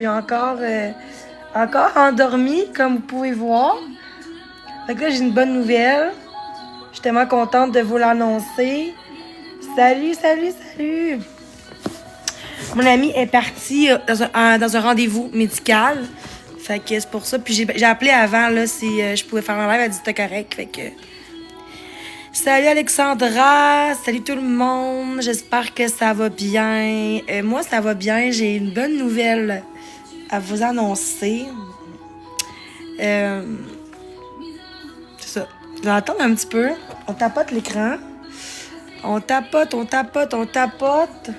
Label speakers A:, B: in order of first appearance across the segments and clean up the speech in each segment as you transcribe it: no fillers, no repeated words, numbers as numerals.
A: suis encore endormie, comme vous pouvez voir. Fait que là, j'ai une bonne nouvelle. Je suis tellement contente de vous l'annoncer. Salut, salut, salut! Mon amie est partie dans un rendez-vous médical. Fait que c'est pour ça. Puis j'ai appelé avant, là, si je pouvais faire un live. Elle dit c'était correct. Fait que. Salut Alexandra! Salut tout le monde! J'espère que ça va bien. Moi, ça va bien. J'ai une bonne nouvelle à vous annoncer. C'est ça. Je vais attendre un petit peu. On tapote l'écran. On tapote, on tapote, on tapote.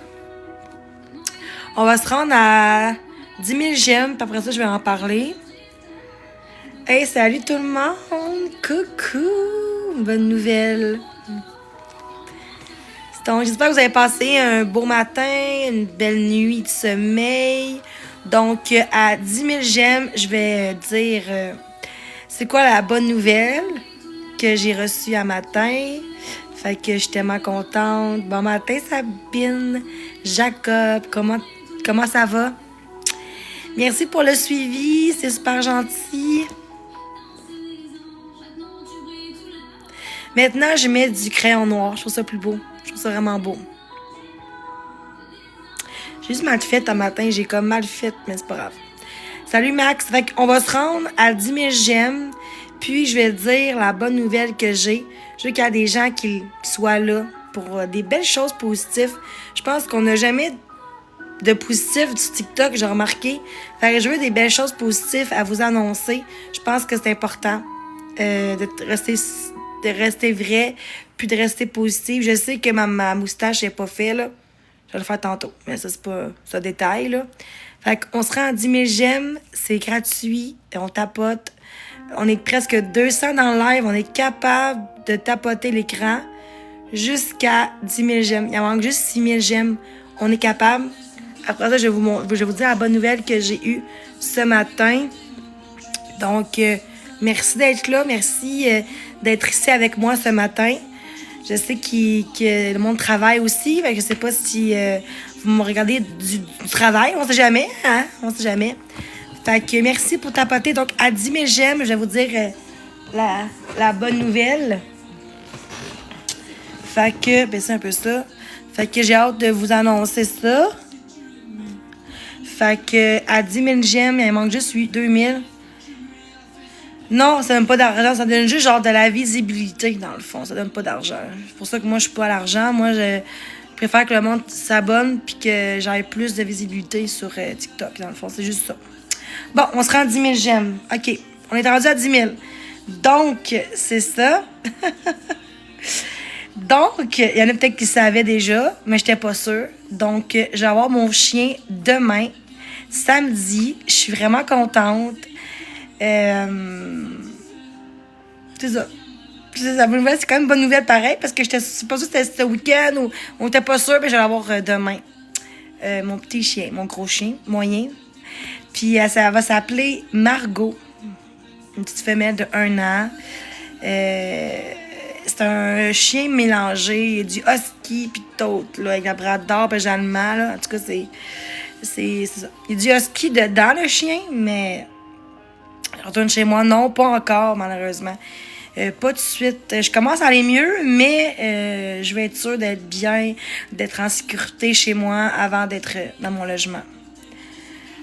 A: On va se rendre à 10 000 j'aime, puis après ça, je vais en parler. Hey, salut tout le monde! Coucou! Bonne nouvelle! Donc, j'espère que vous avez passé un beau matin, une belle nuit de sommeil. Donc, à 10 000 j'aime, je vais dire c'est quoi la bonne nouvelle que j'ai reçue à matin. Fait que je suis tellement contente. Bon matin, Sabine, Jacob, comment ça va? Merci pour le suivi, c'est super gentil. Maintenant, je mets du crayon noir. Je trouve ça plus beau. Je trouve ça vraiment beau. J'ai juste mal fait un matin. J'ai comme mal fait, mais c'est pas grave. Salut Max. Fait qu'on va se rendre à 10 000 j'aime. Puis je vais dire la bonne nouvelle que j'ai. Je veux qu'il y ait des gens qui soient là pour des belles choses positives. Je pense qu'on n'a jamais de positif du TikTok, j'ai remarqué. Fait que je veux des belles choses positives à vous annoncer. Je pense que c'est important de rester vrai, puis de rester positive. Je sais que ma moustache n'est pas faite, là. Je vais le faire tantôt, mais ça, c'est pas ça détail, là. Fait qu'on se rend à 10 000 j'aime, c'est gratuit, on tapote. On est presque 200 dans le live, on est capable de tapoter l'écran jusqu'à 10 000 j'aime. Il en manque juste 6 000 j'aime. On est capable. Après ça, je vais vous dire la bonne nouvelle que j'ai eue ce matin. Donc, merci d'être là. Merci d'être ici avec moi ce matin. Je sais que le monde travaille aussi. Fait que je sais pas si vous me regardez du travail. On sait jamais. Hein? On sait jamais. Fait que merci pour tapoter. Donc, à 10 000 j'aime, je vais vous dire la bonne nouvelle. Fait que, ben c'est un peu ça. Fait que j'ai hâte de vous annoncer ça. Fait que à 10 000 j'aime, il manque juste 2 000. Non, ça donne pas d'argent, ça donne juste genre de la visibilité dans le fond. Ça donne pas d'argent. C'est pour ça que moi je suis pas à l'argent. Moi je préfère que le monde s'abonne puis que j'aille plus de visibilité sur TikTok dans le fond. C'est juste ça. Bon, on se rend à 10 000 j'aime. OK, on est rendu à 10 000. Donc, c'est ça. Donc, il y en a peut-être qui savaient déjà, mais j'étais pas sûre. Donc, je vais avoir mon chien demain, samedi. Je suis vraiment contente. C'est ça. C'est ça. C'est quand même une bonne nouvelle pareil, parce que j'étais pas sûre que c'était ce week-end ou on était pas sûr, mais je vais l'avoir demain. Mon petit chien, mon gros chien, moyen. Puis, ça va s'appeler Margot. Une petite femelle de 1 an. C'est un chien mélangé. Il y a du husky puis d'autres, là, avec la brador puis allemand, là. En tout cas, c'est ça. Il y a du husky dedans, le chien, mais je retourne chez moi. Non, pas encore, malheureusement. Pas tout de suite. Je commence à aller mieux, mais je vais être sûre d'être bien, d'être en sécurité chez moi avant d'être dans mon logement.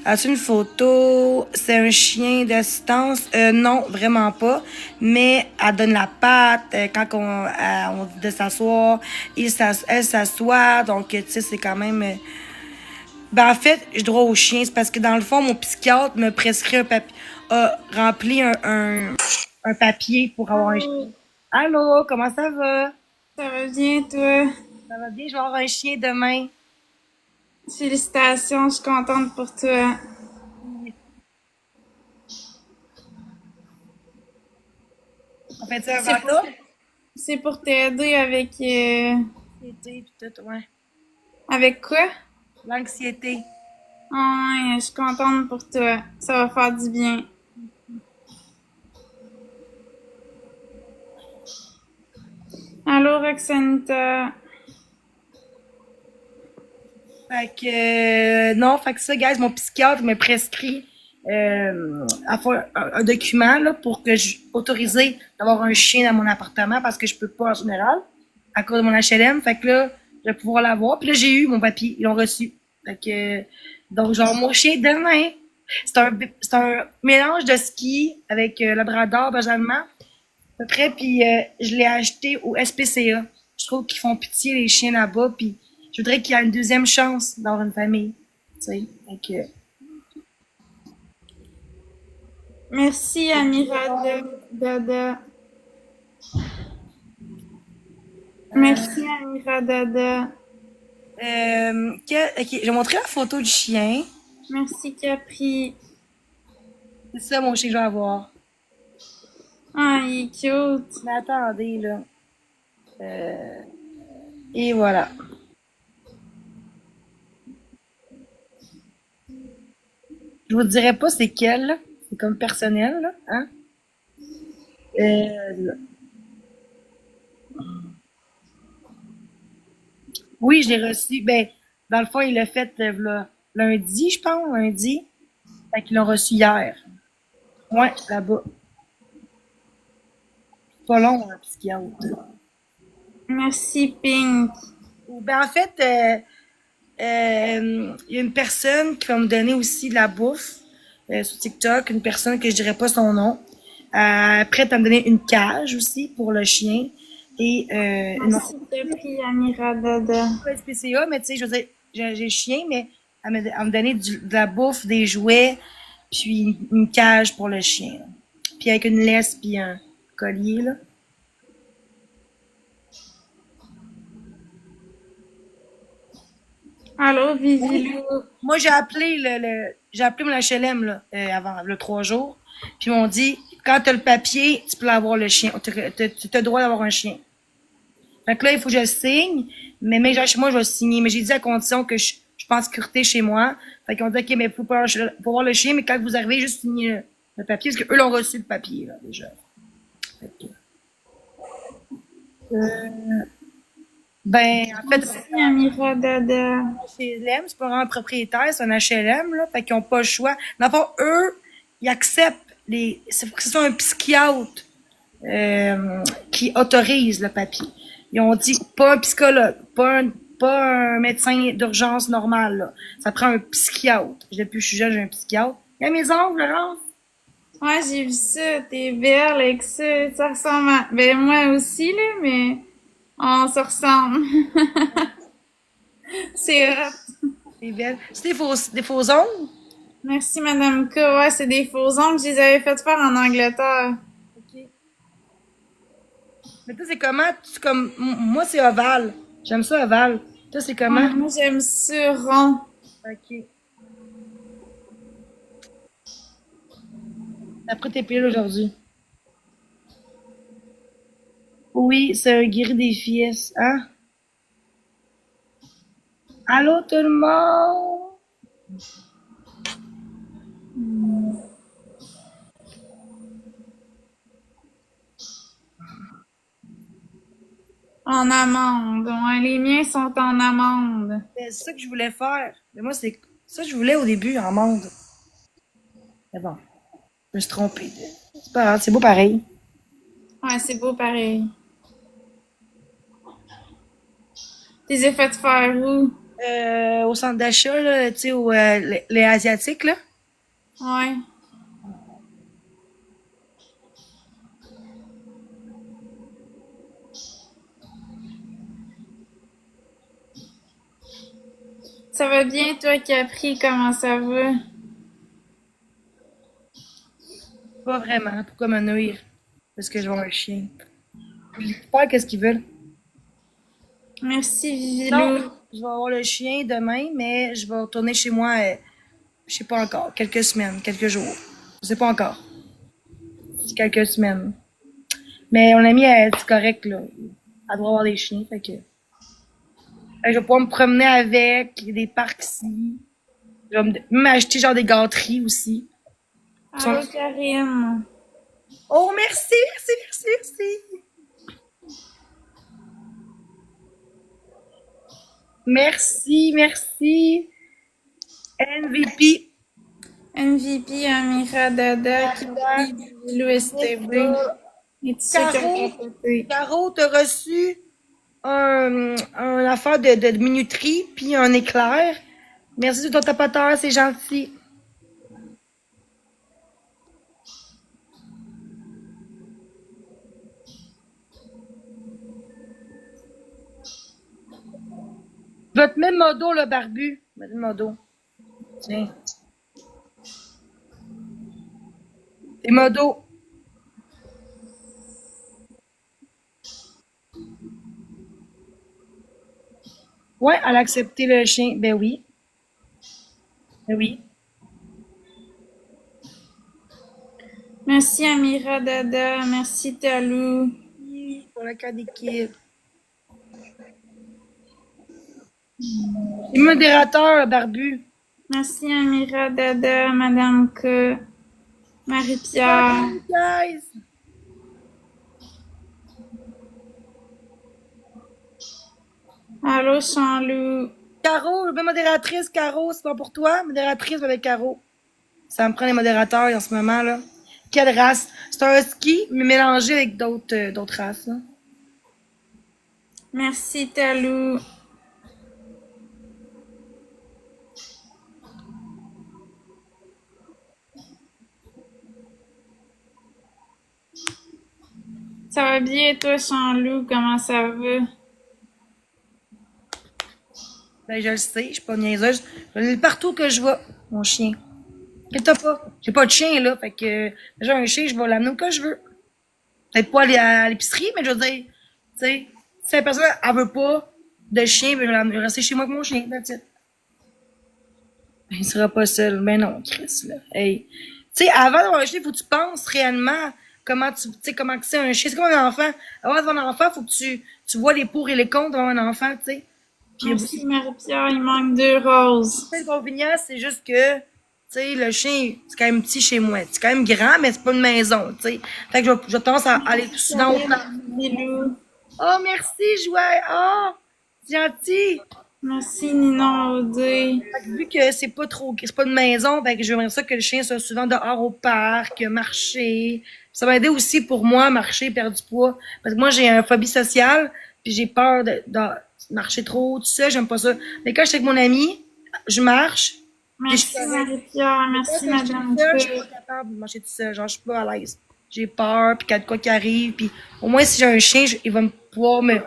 A: As-tu une photo? C'est un chien d'assistance? Non, vraiment pas. Mais elle donne la patte quand on dit de s'asseoir. Elle s'assoit. Donc, tu sais, c'est quand même... Ben, en fait, je droit au chien. C'est parce que, dans le fond, mon psychiatre me prescrit a rempli un papier pour avoir un chien. Allô, comment ça va?
B: Ça va bien, toi?
A: Ça va bien? Je vais avoir un chien demain.
B: Félicitations, je suis contente pour toi.
A: On fait ça
B: C'est
A: avant
B: pour,
A: ça?
B: c'est pour t'aider
A: L'anxiété, puis tout, ouais.
B: avec quoi?
A: L'anxiété.
B: Oh, ouais, je suis contente pour toi. Ça va faire du bien. Allô, Roxanita.
A: Fait que, non, fait que ça, guys, mon psychiatre me prescrit à faire un document là, pour que je autorisé d'avoir un chien dans mon appartement parce que je peux pas en général à cause de mon HLM. Fait que là, je vais pouvoir l'avoir. Puis là, j'ai eu mon papier. Ils l'ont reçu. Fait que, donc, genre, mon chien demain, c'est un mélange de ski avec labrador, benjamin, à peu près. Puis je l'ai acheté au SPCA. Je trouve qu'ils font pitié les chiens là-bas. Puis je voudrais qu'il y ait une deuxième chance dans une famille. Tu sais. Fait que,
B: Merci, Amira Dada. Merci, Amira Dada.
A: ok, je vais montrer la photo du chien.
B: Merci, Capri.
A: C'est ça mon chien que je vais avoir.
B: Ah, il est cute.
A: Mais attendez, là. Euh, et voilà. Je vous dirai pas c'est quel, là. C'est comme personnel, là. Hein? Là. Oui, je l'ai reçu. Ben, dans le fond, il l'a fait là, lundi, je pense, lundi. Fait qu'ils l'ont reçu hier. Ouais, là-bas. Pas long, hein, psychiatre.
B: Merci, Pink.
A: Ben, en fait, il y a une personne qui va me donner aussi de la bouffe sur TikTok, une personne que je dirais pas son nom. Prête à me donner une cage aussi pour le chien et une
B: Merci, Capri, Amira Dada.
A: SPCA, mais tu sais, je veux dire, j'ai le chien, mais à me donner de la bouffe, des jouets, puis une cage pour le chien. Là. Puis avec une laisse puis un collier, là.
B: Allô,
A: Oui.
B: Vivilou.
A: Moi, j'ai appelé mon HLM là, avant, le 3 jours. Puis ils m'ont dit, quand tu as le papier, tu peux avoir le chien. Tu as le droit d'avoir un chien. Fait que là, il faut que je le signe. Mais chez moi, je vais signer. Mais j'ai dit à condition que je pense sécurité chez moi. Fait qu'ils ont dit, OK, mais faut voir le chien, mais quand vous arrivez, juste signer le papier, parce qu'eux l'ont reçu le papier, là, déjà. Fait que, ben, en fait,
B: Merci, Amira Dada.
A: HLM, c'est pas vraiment un propriétaire, c'est un HLM, là. Fait qu'ils ont pas le choix. Dans le fond, eux, ils acceptent c'est faut que ce soit un psychiatre, qui autorise le papier. Ils ont dit pas un psychologue, pas un médecin d'urgence normal, là. Ça prend un psychiatre. Depuis que je suis jeune, j'ai un psychiatre. Il y a mes ongles, Laurence.
B: Ouais, j'ai vu ça. T'es belle avec ça. Ça ressemble à... Ben, moi aussi, là, mais on se ressemble. C'est hot.
A: C'est belle. C'est des faux ongles?
B: Merci, Madame K. Ouais, c'est des faux ongles. Je les avais fait faire en Angleterre.
A: OK. Mais toi, c'est comment? Moi, c'est ovale. J'aime ça ovale. Toi, c'est
B: Ouais,
A: comment?
B: moi, j'aime ça rond.
A: OK. Après tes piles aujourd'hui. Oui, c'est un guéri des fiesses, hein? Allô, tout le monde?
B: En amande. Ouais, les miens sont en amande.
A: C'est ça que je voulais faire. Mais moi, c'est ça que je voulais au début, en monde. Mais bon, je me suis trompée. C'est pas grave, c'est beau pareil.
B: Ouais, c'est beau pareil. T'es fait faire où?
A: Au centre d'achat, là, tu sais, les Asiatiques, là.
B: Ouais. Ça va bien, toi, Capri? Comment ça va?
A: Pas vraiment, pourquoi me nuire? Parce que je vois un chien. Ils pas qu'est-ce qu'ils veulent.
B: Merci,
A: Non,
B: Vivilou.
A: je vais avoir le chien demain, mais je vais retourner chez moi, je sais pas encore, quelques semaines, quelques jours. Je sais pas encore. C'est quelques semaines. Mais mon amie, c'est correct, là. Elle doit avoir des chiens, fait que. Je vais pouvoir me promener avec, il y a des parcs ici. Je vais même acheter genre des gâteries aussi.
B: Allô, Karine.
A: Oh, merci, merci, merci, merci. Merci, merci. MVP.
B: MVP Amira Dada qui prie du STV. Et tu sais qu'elle
A: Caro,
B: va capoter.
A: Caro, t'as reçu un affaire de minuterie puis un éclair. Merci de ton tapateur, c'est gentil. Je vais te mettre modo, le barbu. Je vais te mettre modo. Tiens. C'est modo. Ouais, elle a accepté le chien. Ben oui. Ben oui.
B: Merci Amira Dada. Merci Talou.
A: Oui, pour la carte d'équipe. C'est modérateur, le barbu.
B: Merci Amira Dada, Madame K. Marie-Pierre.
A: Salut, guys.
B: Allô Chanlou.
A: Caro, je veux modératrice, Caro, c'est pas pour toi? Modératrice avec Caro. Ça me prend les modérateurs en ce moment, là. Quelle race? C'est un husky, mais mélangé avec d'autres races, là.
B: Merci Talou. Ça va bien toi Chanlou? Comment ça va?
A: Ben, je le sais, je suis pas niaiseuse. Je l'ai partout que je vais, mon chien. Inquiète pas. J'ai pas de chien, là. Fait que, j'ai un chien, je vais l'amener où que je veux. Peut-être pas aller à l'épicerie, mais je veux dire, tu sais, si la personne, elle veut pas de chien, ben, je vais rester chez moi avec mon chien, that's it. Ben, il sera pas seul. Ben non, Chris, là. Hey. Tu sais, avant d'avoir un chien, faut que tu penses réellement comment tu sais, comment que c'est un chien. C'est comme un enfant. Avant d'avoir un enfant, faut que tu vois les pour et les contre d'avoir un enfant, tu sais. Puis,
B: Merci Marie-Pierre, il manque 2 roses.
A: le convénient, c'est juste que, tu sais, le chien, c'est quand même petit chez moi. C'est quand même grand, mais c'est pas une maison, tu sais. Fait que je tendance à aller tout souvent au parc.
B: Bilou.
A: Oh, merci, Joël. Oh, c'est gentil.
B: Merci Ninon Audé.
A: Fait que vu que c'est pas une maison, fait que j'aimerais ça que le chien soit souvent dehors au parc, marcher. Ça va aider aussi pour moi, marcher, perdre du poids. Parce que moi, j'ai un phobie sociale, puis j'ai peur de marcher trop, tout ça, j'aime pas ça. Mais quand je suis avec mon ami, je marche, puis je suis
B: Merci
A: correcte.
B: Marie-Pierre, merci
A: Quand je suis
B: Madame
A: toute seule, je suis
B: P.
A: pas capable de marcher toute seule. Genre, je suis pas à l'aise. J'ai peur, puis qu'il y a de quoi qui arrive, puis au moins, si j'ai un chien, il va pouvoir me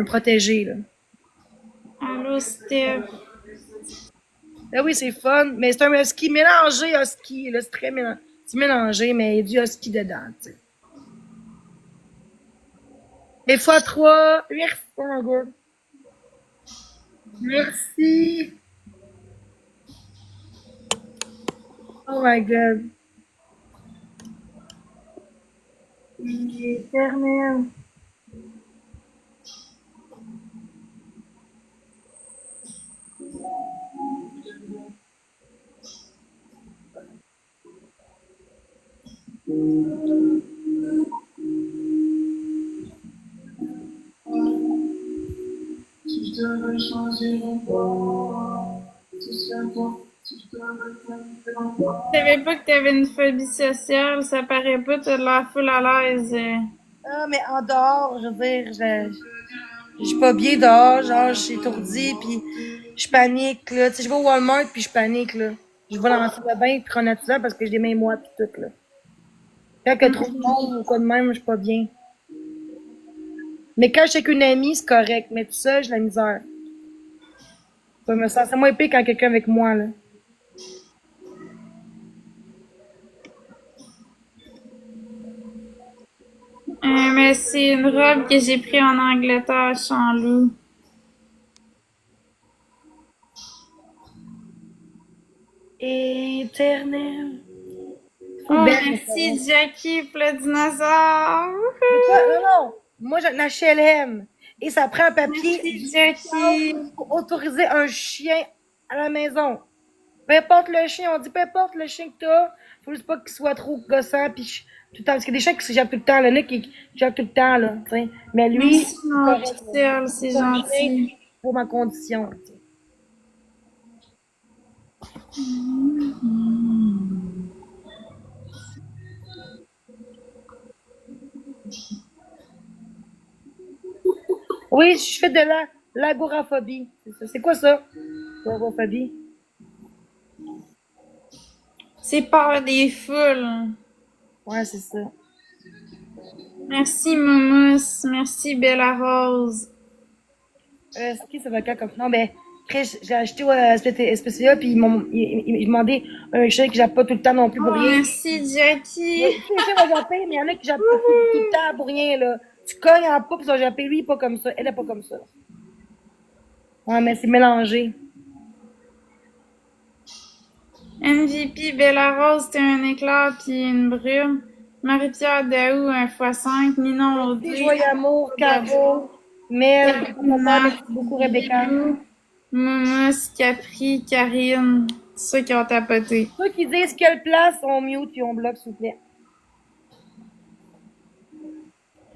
A: protéger, là.
B: Allô Steph.
A: Ben oui, c'est fun, mais c'est un husky mélangé husky, là, c'est très c'est mélangé, mais il y a du husky dedans, tu sais. Et fois 3, merci, oh my god. Merci. Oh my god. Éternel. Si je devais choisir un point, ce serait toi. Si je devais choisir un point.
B: Je savais pas que t'avais une phobie sociale, ça paraît pas, t'as de l'air full à l'aise.
A: Ah, mais en dehors, je veux dire, je suis pas bien dehors, genre, je suis étourdie, puis je panique, là. Tu sais, je vais au Walmart, puis je panique, là. Je vais dans la salle de bain, puis chronotiseur, parce que j'ai des mains moites, puis tout, là. Quand il y a trop de monde ou quoi de même, je suis pas bien. Mais quand je suis avec une amie, c'est correct, mais tout ça, j'ai de la misère. Je me sens, c'est moins pire quand quelqu'un avec moi, là.
B: Mais c'est une robe que j'ai pris en Angleterre, Chanlou.
A: Éternel.
B: Oh,
A: Belle,
B: merci Jackie pour le dinosaure.
A: non, non. Moi, j'ai un HLM. Et ça prend un papier
B: Merci Jackie.
A: pour autoriser un chien à la maison. Peu importe le chien, on dit peu importe le chien que t'as, faut juste pas qu'il soit trop gossant pis tout le temps. Parce qu'il y a des chiens qui se jappent tout le temps, le nez qui jappe tout le temps, là, tu sais. Mais lui,
B: Merci mon
A: correct, là.
B: pixel, c'est
A: C'est un chien,
B: gentil.
A: pour ma condition. Tu sais. Oui, je fais de l'agoraphobie. C'est ça. C'est quoi ça? L'agoraphobie?
B: C'est peur des foules.
A: Ouais, c'est ça.
B: Merci, Moumous. Merci, Bella Rose.
A: C'est qui ça va quand comme. Non, ben, après, j'ai acheté au SPCA, puis ils m'ont demandé un chien que j'appe pas tout le temps non plus pour
B: Oh,
A: rien.
B: merci, Jackie.
A: Tous les chiens vont japper, mais il y en a qui jappent tout le temps pour rien, là. Tu cognes en pas, puis ils vont japper. Lui, il est pas comme ça. Elle est pas comme ça. Ouais, mais c'est mélangé.
B: MVP, Bella Rose, t'es un éclair puis une brume. Marie-Pierre Daou, un x5. Ninon
A: Merci,
B: Audrey.
A: Joyeux Amour, Caro, Mel, merci beaucoup, Rebecca.
B: Moumous, Capri, Karine. Ceux qui ont tapoté.
A: Ceux qui disent quelle place, on mute puis on bloque, s'il vous plaît.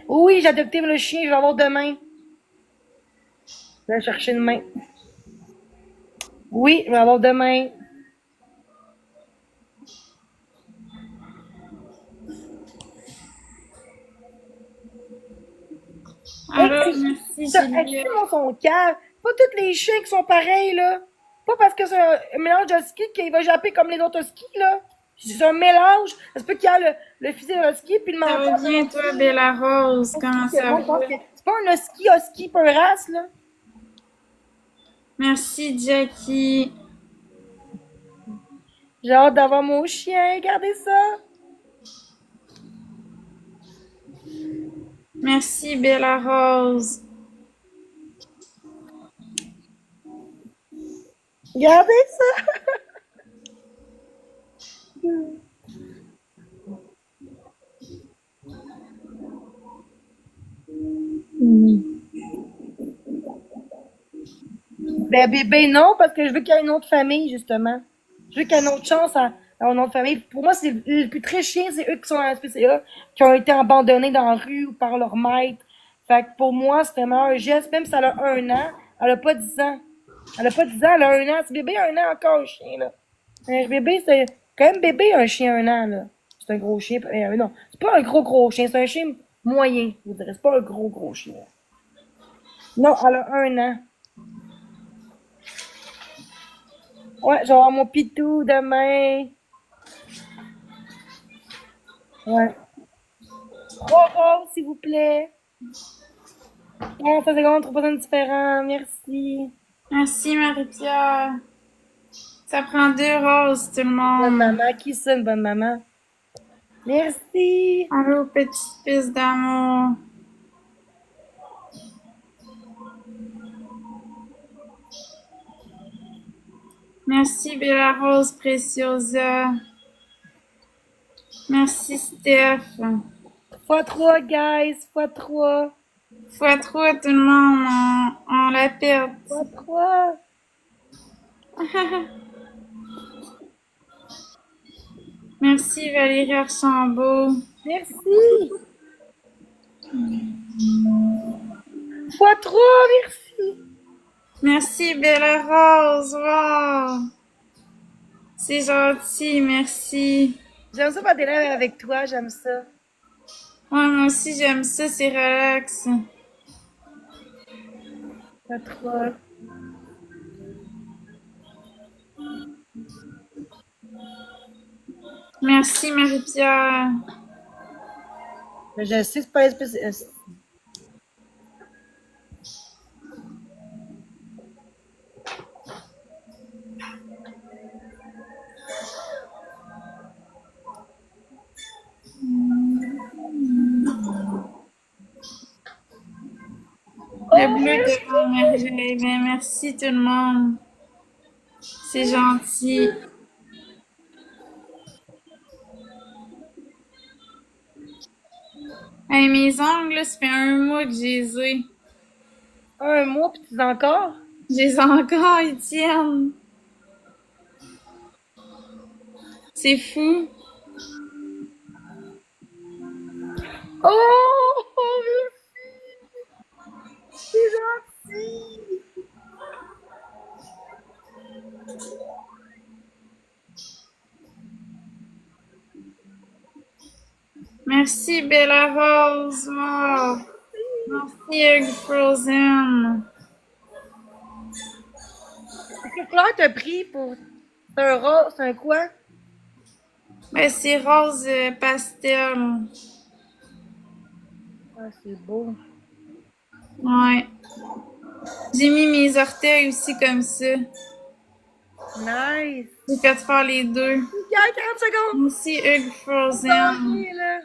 A: Oui, j'ai adopté le chien, je vais l'avoir demain. Je vais le chercher demain. Oui, je vais l'avoir demain.
B: Alors, merci, Julia.
A: Est-ce son calme? Pas tous les chiens qui sont pareils, là. Pas parce que c'est un mélange de husky qu'il va japper comme les autres huskies, là. C'est un mélange. Ça se peut qu'il y a le fusil de husky puis le
B: Ça
A: menton.
B: va bien, toi, Bella Rose? Comment ça va?
A: C'est pas un husky, pas un race, là.
B: Merci, Jackie.
A: J'ai hâte d'avoir mon chien. Regardez ça.
B: Merci, Bella Rose.
A: Regardez ça. Ben, bébé, non, parce que je veux qu'il y ait une autre famille, justement. Je veux qu'il y ait une autre chance à une autre famille. Pour moi, c'est le plus très chien, c'est eux qui sont à la SPCA, qui ont été abandonnés dans la rue ou par leur maître. Fait que pour moi, c'est un meilleur geste, même si elle a 1 an, elle a pas 10 ans. Elle a pas 10 ans, elle a 1 an. C'est bébé, 1 an encore, un chien, là. Un bébé, c'est quand même bébé, un chien, 1 an, là. C'est un gros chien. Non, c'est pas un gros chien, c'est un chien moyen, je vous dirais. C'est pas un gros chien. Non, elle a 1 an. Ouais, je vais avoir mon pitou demain. Ouais. 3 roses, s'il vous plaît. 30 secondes, 3 différents. Merci.
B: Merci, Marie-Pierre. Ça prend 2 roses, tout le
A: Bonne
B: monde.
A: maman. Qui ça, une bonne maman? Merci.
B: Allô, petit fils d'amour. Merci, Bella Rose Preciosa. Merci, Steph.
A: x3, guys. x3.
B: x3, tout le monde. On la perd.
A: x3.
B: Merci, Valérie Archambault.
A: Merci. x3, merci.
B: Merci, Bella Rose. Wow. C'est gentil, merci.
A: J'aime ça faire des lives avec toi, j'aime ça.
B: Ouais, moi aussi, j'aime ça, c'est relax.
A: x3.
B: Merci, Marie-Pierre.
A: Mais je sais, c'est pas spécial.
B: Le bleu de merveille. Ben, merci tout le monde. C'est gentil. Hey, mes ongles, là, ça fait 1 mois que j'ai les ai.
A: 1 mois, pis tu encore?
B: Je les ai encore, ils tiennent. C'est fou.
A: Oh, merci. C'est gentil.
B: Merci, Bella Rose. Wow. Merci, Egg Frozen.
A: Quelle couleur t'as pris pour... C'est un rose, c'est un quoi?
B: Ben, c'est rose pastel.
A: Ah, c'est beau.
B: Ouais. J'ai mis mes orteils aussi comme ça.
A: Nice.
B: J'ai fait faire les deux.
A: Regarde, 40 secondes.
B: Merci, Egg Frozen.
A: Gagné, là.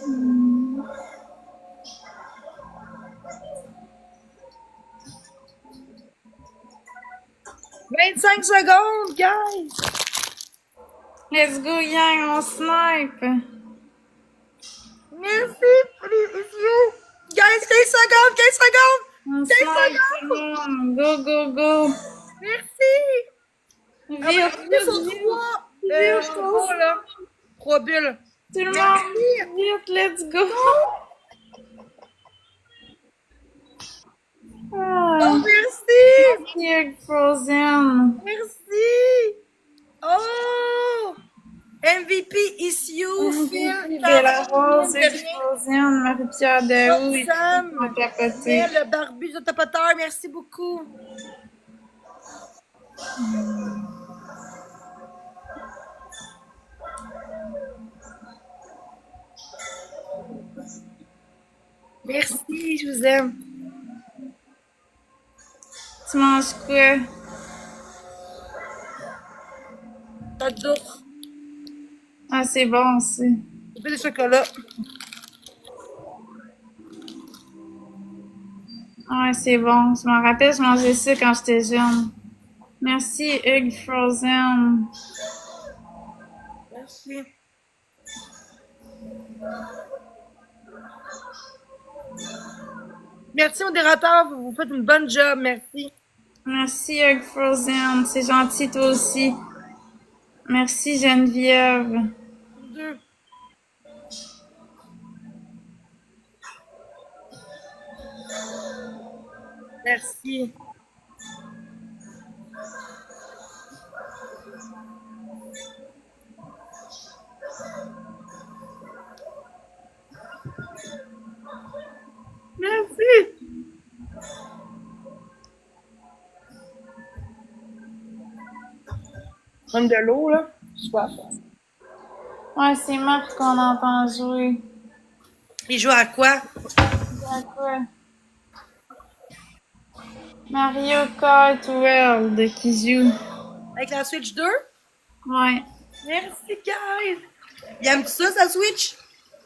B: Hmm.
A: 25 secondes, guys.
B: Let's go, gang, on snipe.
A: Merci pour les yeux. Guys, 15 secondes, 15 secondes.
B: On
A: 15
B: snipe
A: secondes.
B: tout le monde. Go, go, go.
A: Merci.
B: Vite,
A: On va
B: vite,
A: rester sur
B: vite.
A: 3.
B: Vite,
A: Trois, là. 3 bulles.
B: tout le
A: Merci.
B: monde. Vite, let's go. Ah,
A: Oh, merci.
B: merci, Egg Frozen.
A: Merci. Oh. MVP is you, Phil.
B: Bella Rose, Egg Frozen, Marie-Pierre Daou et
A: Sam.
B: tout le capoté.
A: Le barbu de tapoteur, merci beaucoup. Merci, je vous aime.
B: Tu manges quoi?
A: Pas de d'ours.
B: Ah, c'est bon aussi.
A: J'ai fait des chocolats.
B: Ouais, c'est bon. Je m'en rappelle, je mangeais ça quand j'étais jeune. Merci, Egg Frozen.
A: Merci. Merci, modérateur. Vous faites une bonne job. Merci.
B: Merci, Egg Frozen. C'est gentil, toi aussi. Merci, Geneviève.
A: Deux. Merci. Merci. Comme de l'eau, là. Soif.
B: Ouais, c'est Marc qu'on entend jouer.
A: Il joue à quoi?
B: À quoi? Mario Kart World qui joue.
A: Avec la Switch 2?
B: Ouais.
A: Merci, guys. Il aime ça, sa Switch?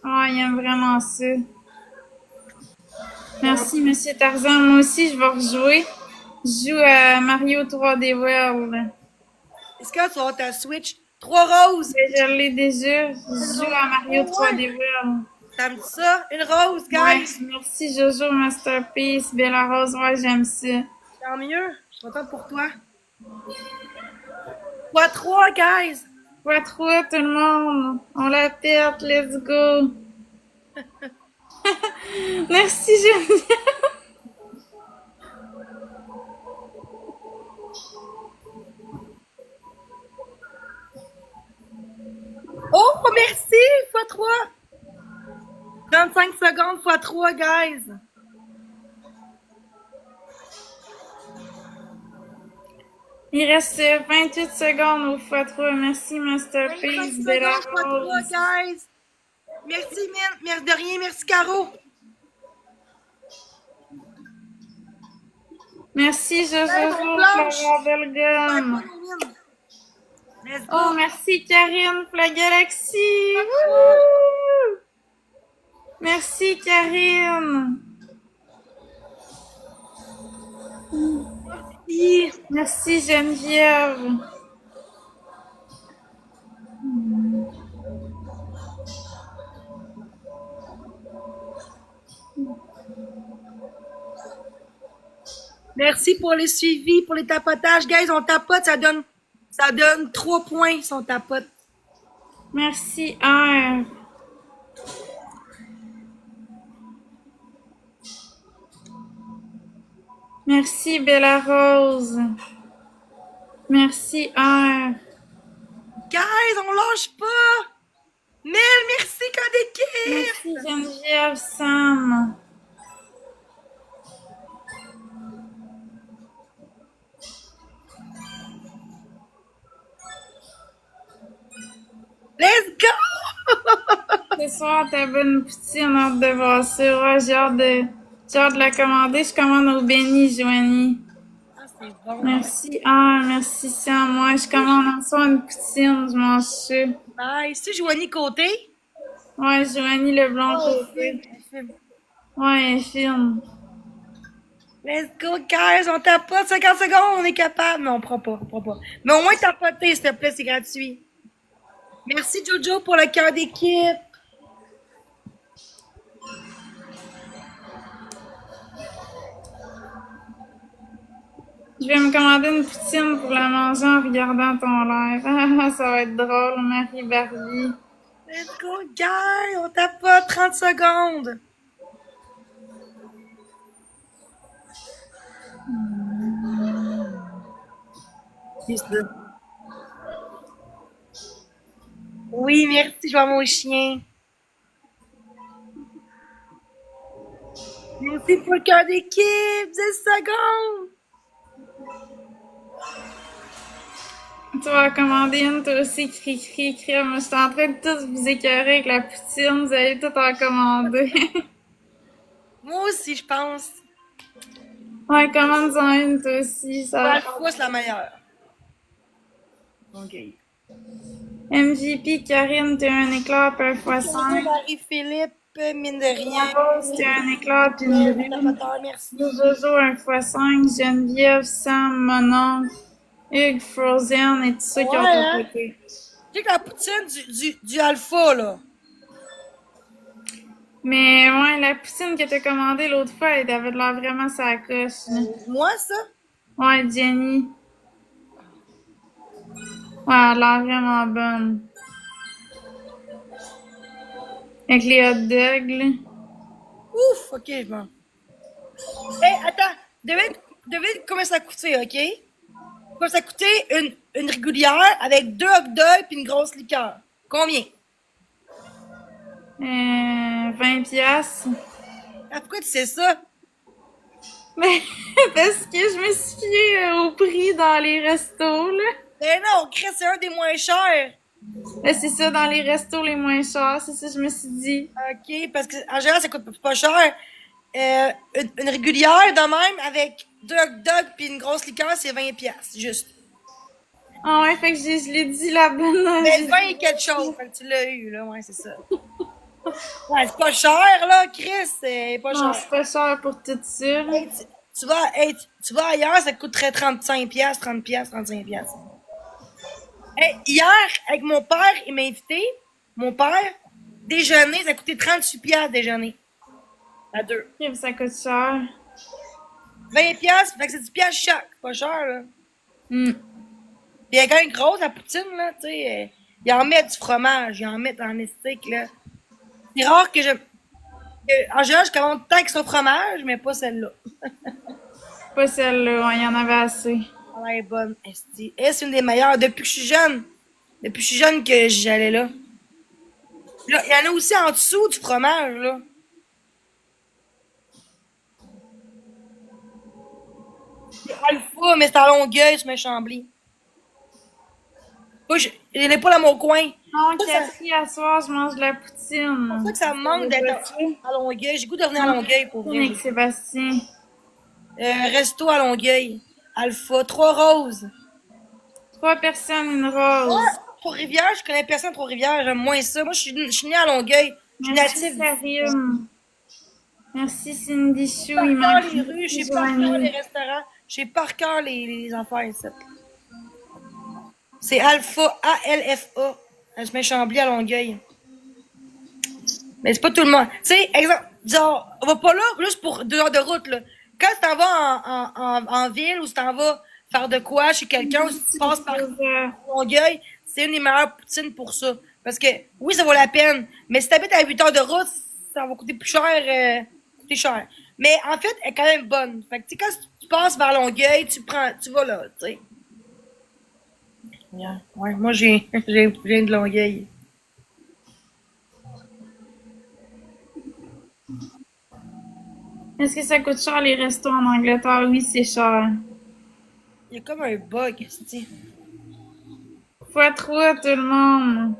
B: Ouais, il aime vraiment ça. Merci, Monsieur Tarzan. Moi aussi, je vais rejouer. Je joue à Mario 3D World.
A: Est-ce que tu vas avoir ta Switch? 3 roses.
B: Mais je l'ai déjà. Je joue à Mario 3D World.
A: T'aimes ça? Une rose,
B: Ouais,
A: guys.
B: merci Jojo Masterpiece, Bella Rose, ouais, j'aime ça.
A: Tant mieux. Je suis contente pour toi. 3, guys.
B: Fois 3, tout le monde. On la pète, let's go. Merci Geneviève.
A: Oh, merci. x3. 35 secondes x3, guys.
B: Il reste 28 secondes au x3. Merci Masterpiece, Bella Rose.
A: Guys. Merci, Mine. Merci de rien. Merci, Caro.
B: Merci Jojo, Flora Belgum. Oh, merci Karine, la galaxie. Wouhou! Merci Karine.
A: Merci.
B: Merci Geneviève.
A: Merci pour les suivis, pour les tapotages. Guys, on tapote, ça donne 3 points si on tapote.
B: Merci R. Merci, Bella Rose. Merci, R.
A: Guys, on lâche pas! Mel, merci, code
B: Merci,
A: équipe!
B: Geneviève, Sam.
A: Let's go!
B: Ce soir, ta bonne poutine, hâte de voir ça. Ouais, j'ai hâte de la commander. Je commande au Béni, Joanie.
A: Ah, c'est bon.
B: Merci, R. Merci, Sam. Moi, je commande en soi une poutine. Je mange ça.
A: Bye. C'est Joanie Côté?
B: Ouais, Joanie Leblanc côté. Ouais, elle est fine.
A: Let's go, guys. On tapote 50 secondes, on est capable. Non, on prend pas, on prend pas. Mais au moins tapoter, s'il te plaît, c'est gratuit. Merci, Jojo, pour le cœur d'équipe.
B: Je vais me commander une poutine pour la manger en regardant ton live. Ah, ça va être drôle, Marie Barbie.
A: Let's go, guys. On tapote 30 secondes. C'est ça. Oui, merci, je vois mon chien. Merci pour le cœur d'équipe. 10 secondes.
B: Tu vas commander une, toi aussi, cri. Je suis en train de tous vous écœurer avec la poutine. Vous allez tout en commander.
A: Moi aussi, je pense.
B: Ouais, commande-en une, toi aussi. Ça va.
A: Alpha, c'est la meilleure. OK.
B: MVP, Karine, t'as un éclair per fois 5.
A: Marie-Philippe, mine de rien.
B: Rose, t'as un éclair puis une brune.
A: Merci.
B: Jojo, 1x5. Geneviève, Sam, Monon, Hugues, Frozen et tous ceux qui ont
A: hein?
B: complété.
A: Tu sais que la poutine du alpha, là.
B: Mais ouais, la poutine que t'as commandée l'autre fois, elle avait de l'air vraiment sa coche. Là.
A: Moi, ça?
B: Ouais, Jenny. Ouais, elle a l'air vraiment bonne. Avec les hot dogs, là.
A: Ouf, OK, je m'en. Hey, attends. Devine combien ça a coûté, OK? Combien ça a coûté une régulière avec 2 hot dogs puis une grosse liqueur? Combien?
B: 20 piastres.
A: Ah, pourquoi tu sais ça?
B: Mais parce que je me suis fiée au prix dans les restos, là.
A: Ben non, Chris, c'est un des moins chers.
B: Ben, c'est ça, dans les restos les moins chers, c'est ça que je me suis dit.
A: OK, parce qu'en général, ça coûte pas cher. Une régulière de même avec 2 hot dogs puis une grosse liqueur, c'est 20 piastres, juste.
B: Ah ouais, fait que je l'ai dit la bonne.
A: Mais 20 et quelque chose, fait que tu l'as eu, là, ouais, c'est ça. Ouais, c'est pas cher, là, Chris, c'est pas
B: Non,
A: cher.
B: c'est pas cher pour tout ça. Là.
A: Hey, tu vas ailleurs, ça coûterait 35 piastres, 30 piastres, 35 piastres. Hey, hier, avec mon père, il m'a invité. Mon père, déjeuner, ça coûtait 38 piastres déjeuner. À deux.
B: Ok, ça coûte cher.
A: 20 piastres, fait que c'est 10 piastres chaque. Pas cher, là.
B: Hmm.
A: Puis elle est quand même grosse, la poutine, là, tu sais. Ils en mettent du fromage, ils en mettent en estique, là. C'est rare en général, je commande tant que son fromage, mais pas celle-là.
B: Pas celle-là, ouais, il y en avait assez.
A: Elle est bonne, esti. Elle, c'est une des meilleures. Depuis que je suis jeune. Depuis que je suis jeune que j'allais là. Là, il y en a aussi en dessous du fromage, là. C'est Alpha, mais c'est à Longueuil, ce Chambly. Moi, je l'ai pas dans mon coin.
B: Non,
A: Ça,
B: Cathy, à soir, je mange de la poutine.
A: c'est pour ça que ça me manque d'être à Longueuil. J'ai goût de revenir à Longueuil pour vrai.
B: Avec Sébastien.
A: Resto à Longueuil. Alpha. 3 roses.
B: 3 personnes, une rose.
A: Ouais, Trois-Rivières, je connais personne à Trois-Rivières. J'aime moins ça. Moi, je suis née à Longueuil. Je suis
B: Merci,
A: native.
B: Karim. Merci, Cindy Chou.
A: Par
B: Il
A: cœur
B: manque
A: les rues, je sais par cœur
B: Joanie.
A: les restaurants, je sais par cœur les affaires ici. C'est Alpha, A-L-F-A. Je mets Chambly à Longueuil. Mais c'est pas tout le monde. Tu sais, exemple, disons, on va pas là juste pour 2 heures de route, là. Quand tu t'en vas en ville ou si t'en vas faire de quoi chez quelqu'un ou si tu passes par Longueuil, c'est une des meilleures poutines pour ça. Parce que, oui, ça vaut la peine. Mais si t'habites à 8 heures de route, ça va coûter plus cher, coûter cher. Mais en fait, elle est quand même bonne. Fait que, tu sais, quand tu passes vers Longueuil, tu vas là, tu sais. Yeah. Ouais, moi, j'ai de Longueuil.
B: Est-ce que ça coûte cher les restos en Angleterre? Oui, c'est cher.
A: Il y a comme un bug, esti.
B: Fois trois, tout le monde.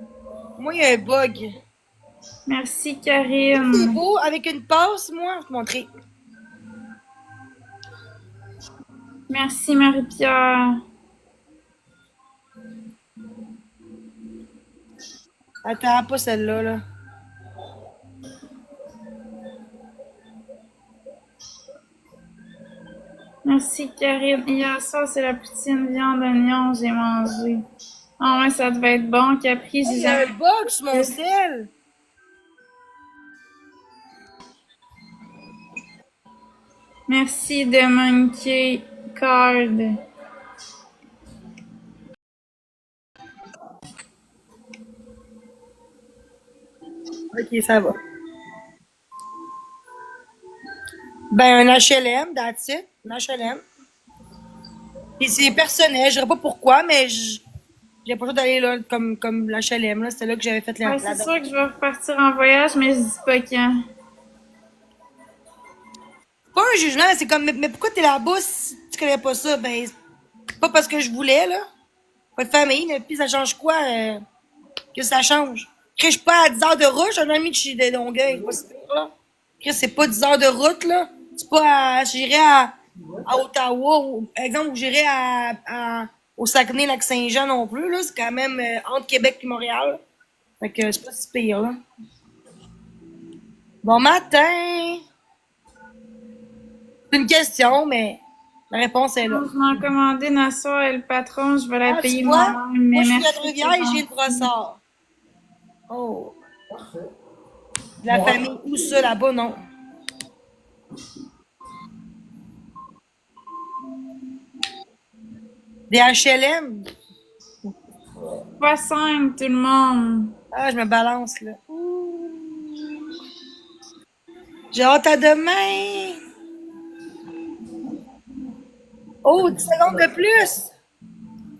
A: Moi, il y a un bug.
B: Merci,
A: C'est
B: Karine.
A: beau, avec une passe, moi, je vais te montrer.
B: Merci, Marie-Pierre.
A: Attends, pas celle-là, là.
B: Merci, Karine. Hier soir, c'est la poutine viande oignon, j'ai mangé. Ah ouais, ça devait être bon. Capri,
A: Hey,
B: j'ai
A: il y a
B: jamais
A: un bug sur mon
B: fait.
A: sel.
B: Merci de manquer card.
A: Ok, ça va. Ben, un HLM, that's it. Un HLM. Et c'est personnel, je dirais pas pourquoi, mais j'ai pas le choix d'aller là, comme l'HLM, là. C'était là que j'avais fait
B: Ouais, c'est sûr que je vais repartir en voyage, mais je dis pas quand.
A: pas un jugement, c'est comme, mais pourquoi t'es là-bas si tu connais pas ça? Ben, c'est pas parce que je voulais, là. Pas de famille, mais puis ça change quoi, que ça change? Chris, je suis pas à 10 heures de route, j'ai un ami de chez de Longueuil, c'est pas si pire, là. Chris, c'est pas 10 heures de route, là. C'est pas j'irais à Ottawa, ou, par exemple, ou j'irais au Saguenay-Lac-Saint-Jean non plus, là. C'est quand même entre Québec et Montréal. Fait que c'est pas si pire, là. Bon matin! C'est une question, mais la réponse est là.
B: Non, je m'en commandé Nassau et le patron, je vais la
A: Ah, tu
B: payer
A: vois?
B: moi-même,
A: Moi,
B: mais
A: je suis à
B: merci,
A: Trois-Rivières
B: c'est
A: et je viens de
B: gentil.
A: Brossard. Oh.
C: Parfait.
A: De la famille, où ça, là-bas, non? Des HLM?
B: Pas simple, tout le monde.
A: Ah, je me balance, là. J'ai hâte à demain! Oh, 10 secondes de plus!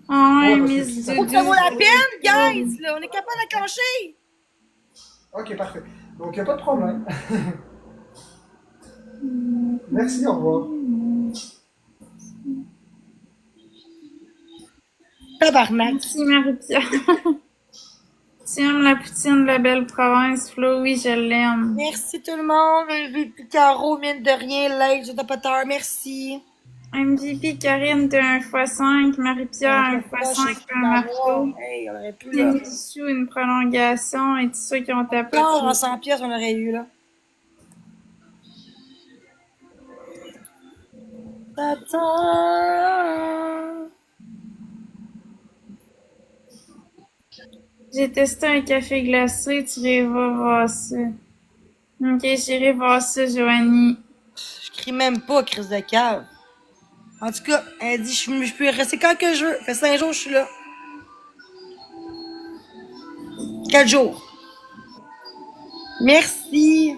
B: Ah ouais,
C: Ouais, parce que
B: Miss
C: si ça
A: Oh,
C: coupe,
A: ça vaut
B: Doudou.
A: la peine,
B: Oh.
A: guys! Là, on est capable d'acclencher!
C: Ok, parfait. Donc, il n'y a pas de problème. Merci, au revoir.
A: Tabarnak!
B: Merci, Marie-Pierre. Tu aimes la poutine de la belle province, Flo? Oui, je l'aime.
A: Merci tout le monde! MVP Caro, mine de rien, l'aide, je pas tard, merci!
B: MVP, Karine, t'es un x5. Marie-Pierre,
A: On
B: un
A: s'approche,
B: x5,
A: c'est
B: un
A: d'avoir.
B: marteau.
A: Hey, on aurait pu, là.
B: Une issue, une prolongation, et tous ceux qui ont
A: Genre, en
B: tapoté.
A: 100 pièces, on aurait eu, là. T'attends.
B: J'ai testé un café glacé, tu iras voir ça. Ok, j'irai voir ça, Joanie.
A: Je crie même pas, crise de cave. En tout cas, elle dit, je peux rester quand que je veux. Ça fait 5 jours, je suis là. 4 jours. Merci.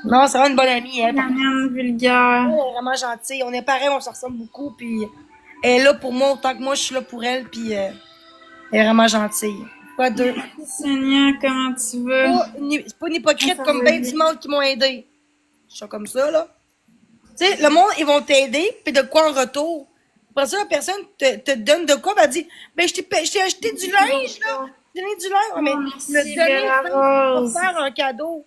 A: Non, c'est vraiment une bonne amie, elle.
B: La mienne vulgaire.
A: Elle est vraiment gentille. On est pareil, on se ressemble beaucoup. Puis elle est là pour moi autant que moi, je suis là pour elle. Puis elle est vraiment gentille. Pas deux.
B: Sonia, comment tu vas?
A: C'est pas une hypocrite
B: Ça
A: comme
B: va
A: ben
B: bien.
A: du monde qui m'ont aidé. Je suis comme ça, là. Tu sais, le monde, ils vont t'aider, puis de quoi en retour? Après ça, la personne te donne de quoi, ben elle dit, ben je t'ai acheté du linge, là. Je t'ai donné du linge. Ouais, mais
B: Oh,
A: me
B: merci,
A: donner
B: Bella
A: le linge pour
B: Rose.
A: faire un cadeau.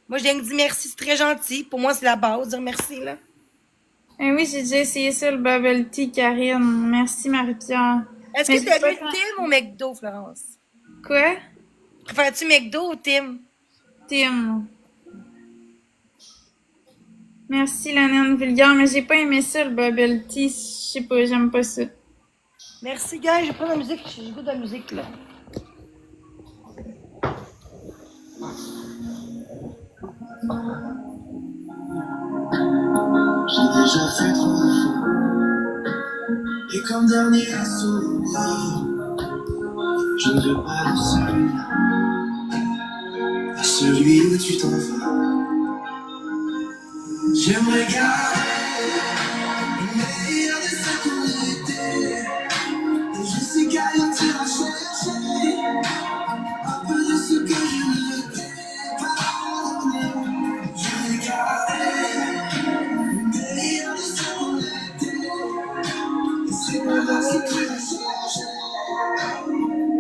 A: Moi, je viens de dire merci, c'est très gentil. Pour moi, c'est la base, dire merci, là.
B: Eh oui, j'ai déjà essayé ça, le bubble tea, Karine. Merci, Marie-Pierre.
A: Est-ce
B: Mais
A: que
B: j'ai
A: t'as
B: pas
A: vu
B: tant...
A: Tim ou McDo, Florence?
B: Quoi?
A: Préfères-tu McDo ou Tim?
B: Tim. Merci, la naine vulgaire, mais j'ai pas aimé ça, le bubble tea. Je sais pas, j'aime pas ça.
A: Merci, gars, je vais prendre la musique. J'écoute de la musique, là.
D: J'ai déjà fait trop de fois. Et comme dernier souvenir, je ne veux pas de celui-là, celui où tu t'en vas. J'aimerais garder le meilleur de ce qu'on était. Et je sais qu'ailleurs tu vas chercher un peu de ce que je ne t'ai pas donné. J'aimerais garder le meilleur de ce qu'on était. Et c'est pas là ce que tu vas chercher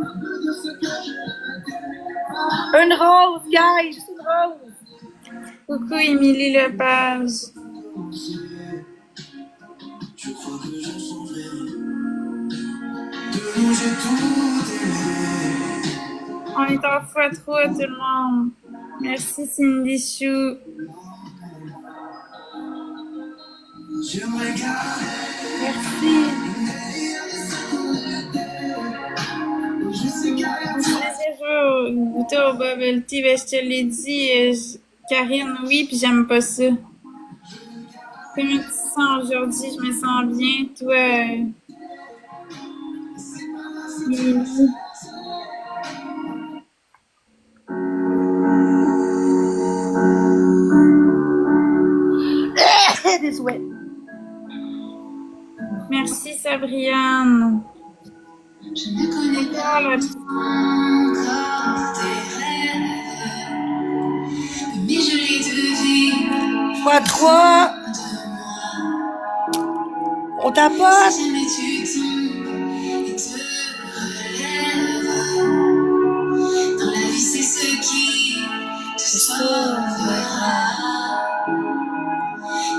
D: un peu de ce que je ne t'ai pas.
A: Une rose, guys! Une rose!
B: Coucou Émilie Lepage.
D: Je crois que je changerai. De nous j'ai tout aimé.
B: On est en fois trop à tout le monde. Merci Cindy Chou.
D: J'aimerais garder
A: Merci!
D: je sais qu'ailleurs tu vas
B: Je goûter au bubble tea. Ben, je te l'ai dit, Karine, oui, puis j'aime pas ça. Comment tu te sens aujourd'hui? Je me sens bien. Toi, Émilie?
A: Désolé.
B: Merci Sabriane.
D: Je ne connais pas encore tes rêves, mais je les devine.
A: Fois 3. On tapote.
D: Si jamais tu tombes et te relèves, dans la vie c'est ce qui te sauvera.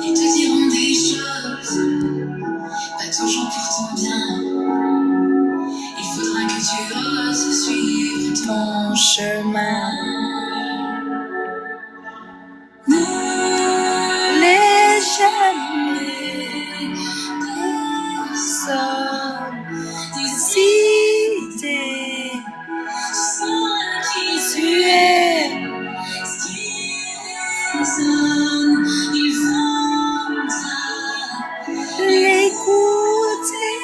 D: Ils te diront des choses, pas toujours pour ton bien. Il faudra que tu oses suivre ton
A: Chemin.
D: Les
A: Jamais
D: personne
A: décidé
D: sans qui
A: tu es.
D: ce qui résonne, ils vont
A: L'écouter.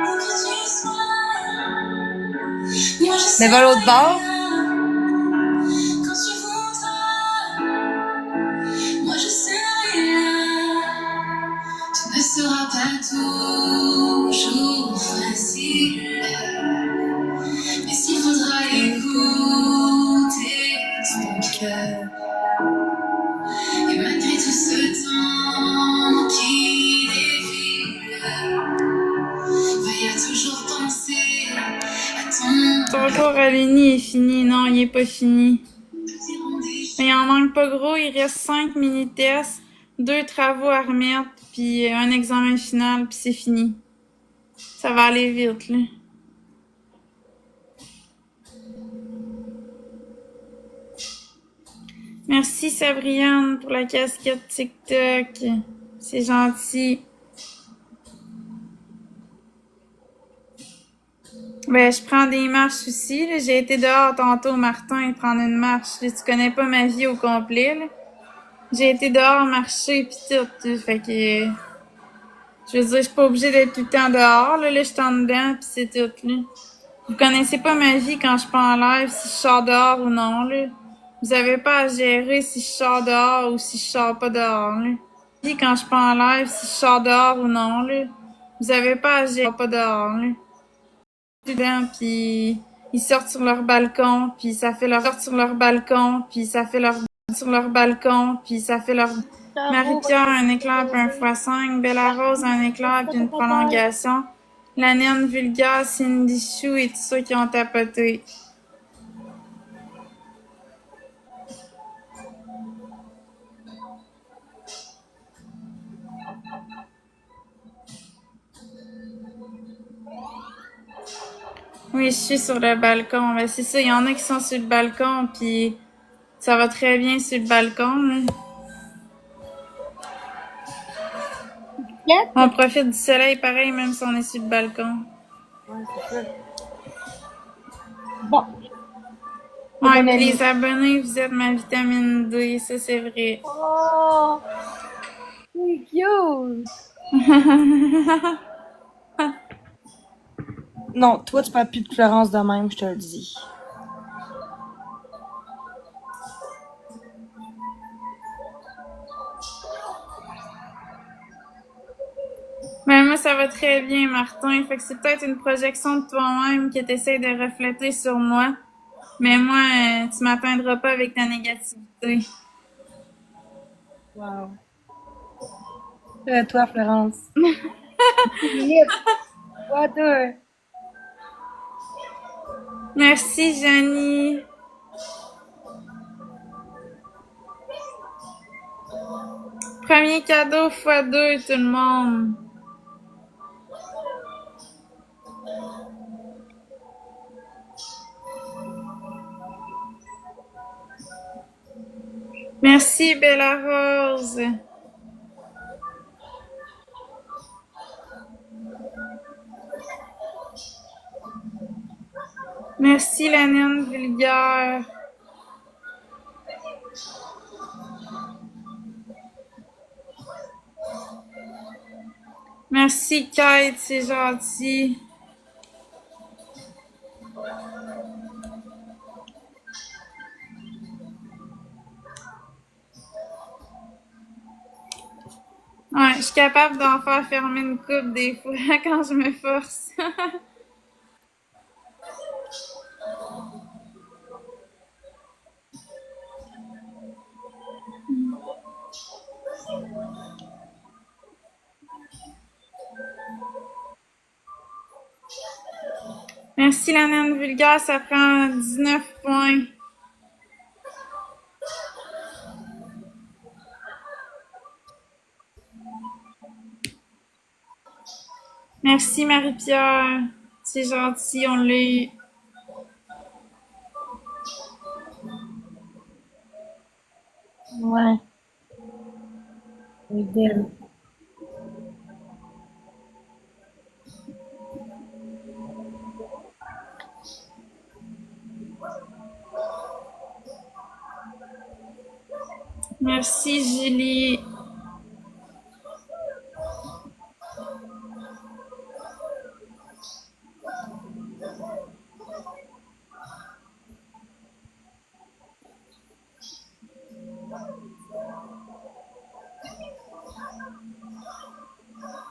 D: pour que tu sois. Moi je
A: Mais va l'autre bord.
D: quand tu voudras. Moi je serai là. Tu ne seras pas toujours facile. Mais s'il faudra écouter ton cœur. Et malgré tout ce temps qui défile, veille à toujours penser à ton
B: Ton cours à l'Uni est fini. Non, il est pas fini.
D: petit rendez-vous.
B: Mais il en manque pas gros. Il reste 5 mini-tests, 2 travaux à remettre, puis un examen final, puis c'est fini. Ça va aller vite, là. Merci Sabriane pour la casquette TikTok. C'est gentil. Ben, je prends des marches aussi, là. J'ai été dehors tantôt, Martin, prendre une marche. Là, tu connais pas ma vie au complet, là. J'ai été dehors marcher pis tout, là. Fait que, je veux dire, je suis pas obligée d'être tout le temps dehors, là. Là, je suis en dedans pis c'est tout, là. Vous connaissez pas ma vie quand je suis pas en live, si je sors dehors ou non, là. Vous avez pas à gérer si je sors dehors ou si je sors pas dehors, là. Vie quand je suis pas en live, si je sors dehors ou non, là. Vous avez pas à gérer pas dehors, là. Dedans, puis ils sortent sur leur balcon, puis ça fait leur sortent sur leur balcon, puis ça fait leur sur leur balcon, puis ça fait leur Marie-Pierre un éclair puis un x5, Bella Rose un éclair puis une prolongation, la naine vulgaire, Cindy Chou et tous ceux qui ont tapoté. Oui, je suis sur le balcon. Ben, c'est ça, il y en a qui sont sur le balcon, puis ça va très bien sur le balcon, là. On profite du soleil pareil, même si on est sur le balcon.
A: Ouais, c'est ça. Bon.
B: Ouais, puis les abonnés, vous êtes ma vitamine D, ça c'est vrai.
A: Oh! C'est cute! Non, toi, tu parles plus de Florence de même, je te le dis.
B: Moi, ça va très bien, Martin. Fait que c'est peut-être une projection de toi-même que tu essaies de refléter sur moi. Mais moi, tu m'atteindras pas avec ta négativité.
A: Wow. Toi, Florence. Toi, toi.
B: Merci, Janie. Premier cadeau x2, tout le monde. Merci, Bella Rose. Merci, la naine vulgaire. Merci, Kate, c'est gentil. Ouais, je suis capable d'en faire fermer une coupe des fois quand je me force. Merci, la naine vulgaire, ça prend 19 points. Merci, Marie-Pierre. C'est gentil, on l'a eu.
A: Ouais. C'est belle.
B: Merci, Julie.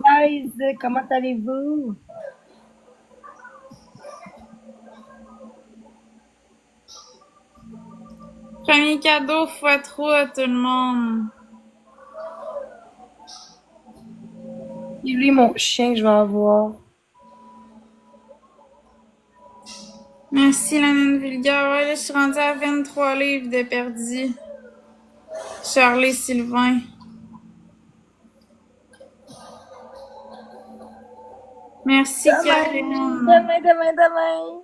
A: Guys, comment allez-vous?
B: Premier cadeau x3 tout le monde.
A: Et lui, mon chien, je vais avoir.
B: Merci, la naine vulgaire. Ouais, là, je suis rendue à 23 livres de perdu. Charlie Sylvain. Merci, Karine.
A: Demain.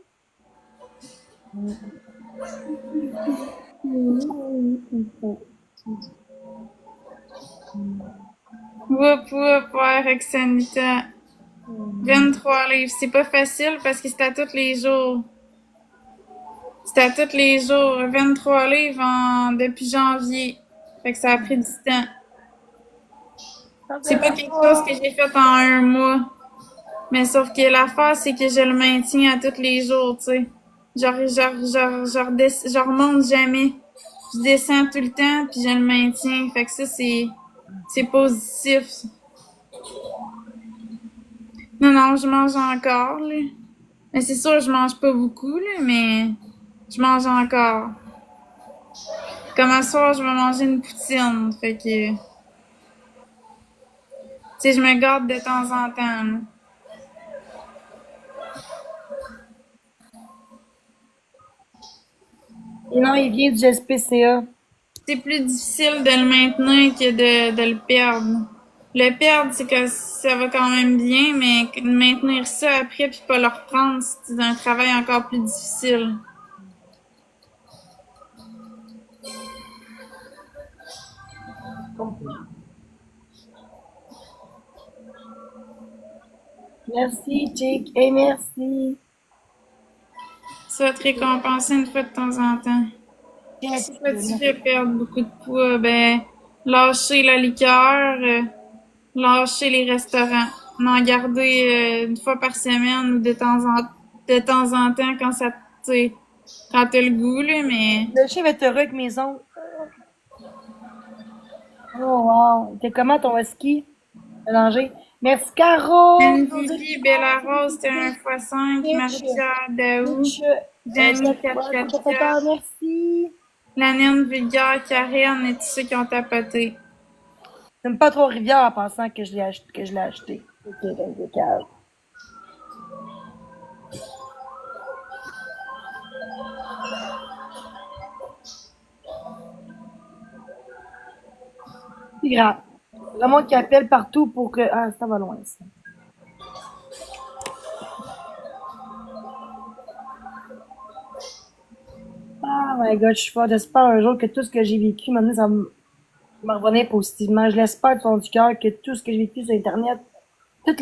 B: Whoop, whoop, ouais, Roxanita. 23 livres. C'est pas facile parce que c'est à tous les jours. C'est à tous les jours. 23 livres depuis janvier. Fait que ça a pris du temps. C'est pas quelque chose que j'ai fait en un mois. Mais sauf que l'affaire, c'est que je le maintiens à tous les jours, tu sais. Je remonte jamais. Je descends tout le temps, puis je le maintiens. Fait que ça, c'est positif. Non, je mange encore, là. Mais c'est sûr, je mange pas beaucoup, là, mais je mange encore. Comme un soir, je vais manger une poutine. Fait que, tu sais, je me garde de temps en temps, là.
A: Et non, il vient du SPCA.
B: C'est plus difficile de le maintenir que de le perdre. Le perdre, c'est que ça va quand même bien, mais maintenir ça après puis pas le reprendre, c'est un travail encore plus difficile.
A: Merci, Chick. Et merci.
B: Ça va te récompenser une fois de temps en temps. Si ça te fait perdre beaucoup de poids, ben, lâcher la liqueur, lâcher les restaurants. En garder une fois par semaine ou de temps en temps quand ça, tu sais, quand t'as le goût, là, mais...
A: Le chien va être heureux avec mes ongles. Oh, wow. T'es comment ton husky? Mélangé. Merci, Caro.
B: Anne-Vivi, Bella Rose, c'était 1x5. Marie-Pierre Daou. Jamie 444.
A: Merci.
B: La naine vulgaire, Karen et tous ceux qui ont tapoté.
A: J'aime pas trop Rivière en pensant que je l'ai acheté. Ok, donc, des caves. C'est grave. Vraiment qui appelle partout pour que. Ah, ça va loin, ça. Ah, my god, je suis forte. J'espère un jour que tout ce que j'ai vécu, maintenant, ça me revenir positivement. Je l'espère du fond du cœur que tout ce que j'ai vécu sur Internet, tout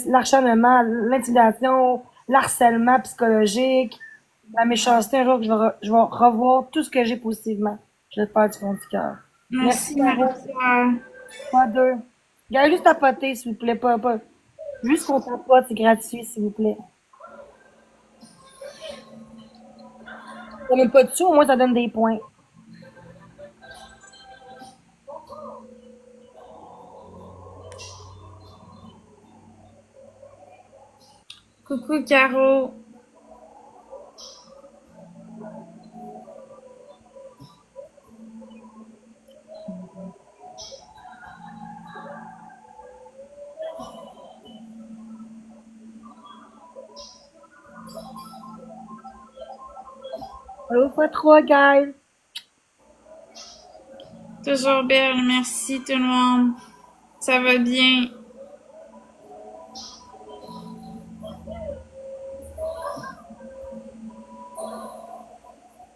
A: l'acharnement, l'intimidation, l'harcèlement psychologique, la méchanceté, un jour que je vais revoir tout ce que j'ai positivement. Je l'espère du fond du cœur.
B: Merci,
A: Caro.
B: Marie-Pierre.
A: Pas deux. Regardez juste tapoter, s'il vous plaît. Pas. Juste qu'on tapote, c'est gratuit, s'il vous plaît. Ça même pas de sous, au moins ça donne des points.
B: Coucou, Caro.
A: Allô, pas trop, guys.
B: Toujours belle, merci tout le monde. Ça va bien.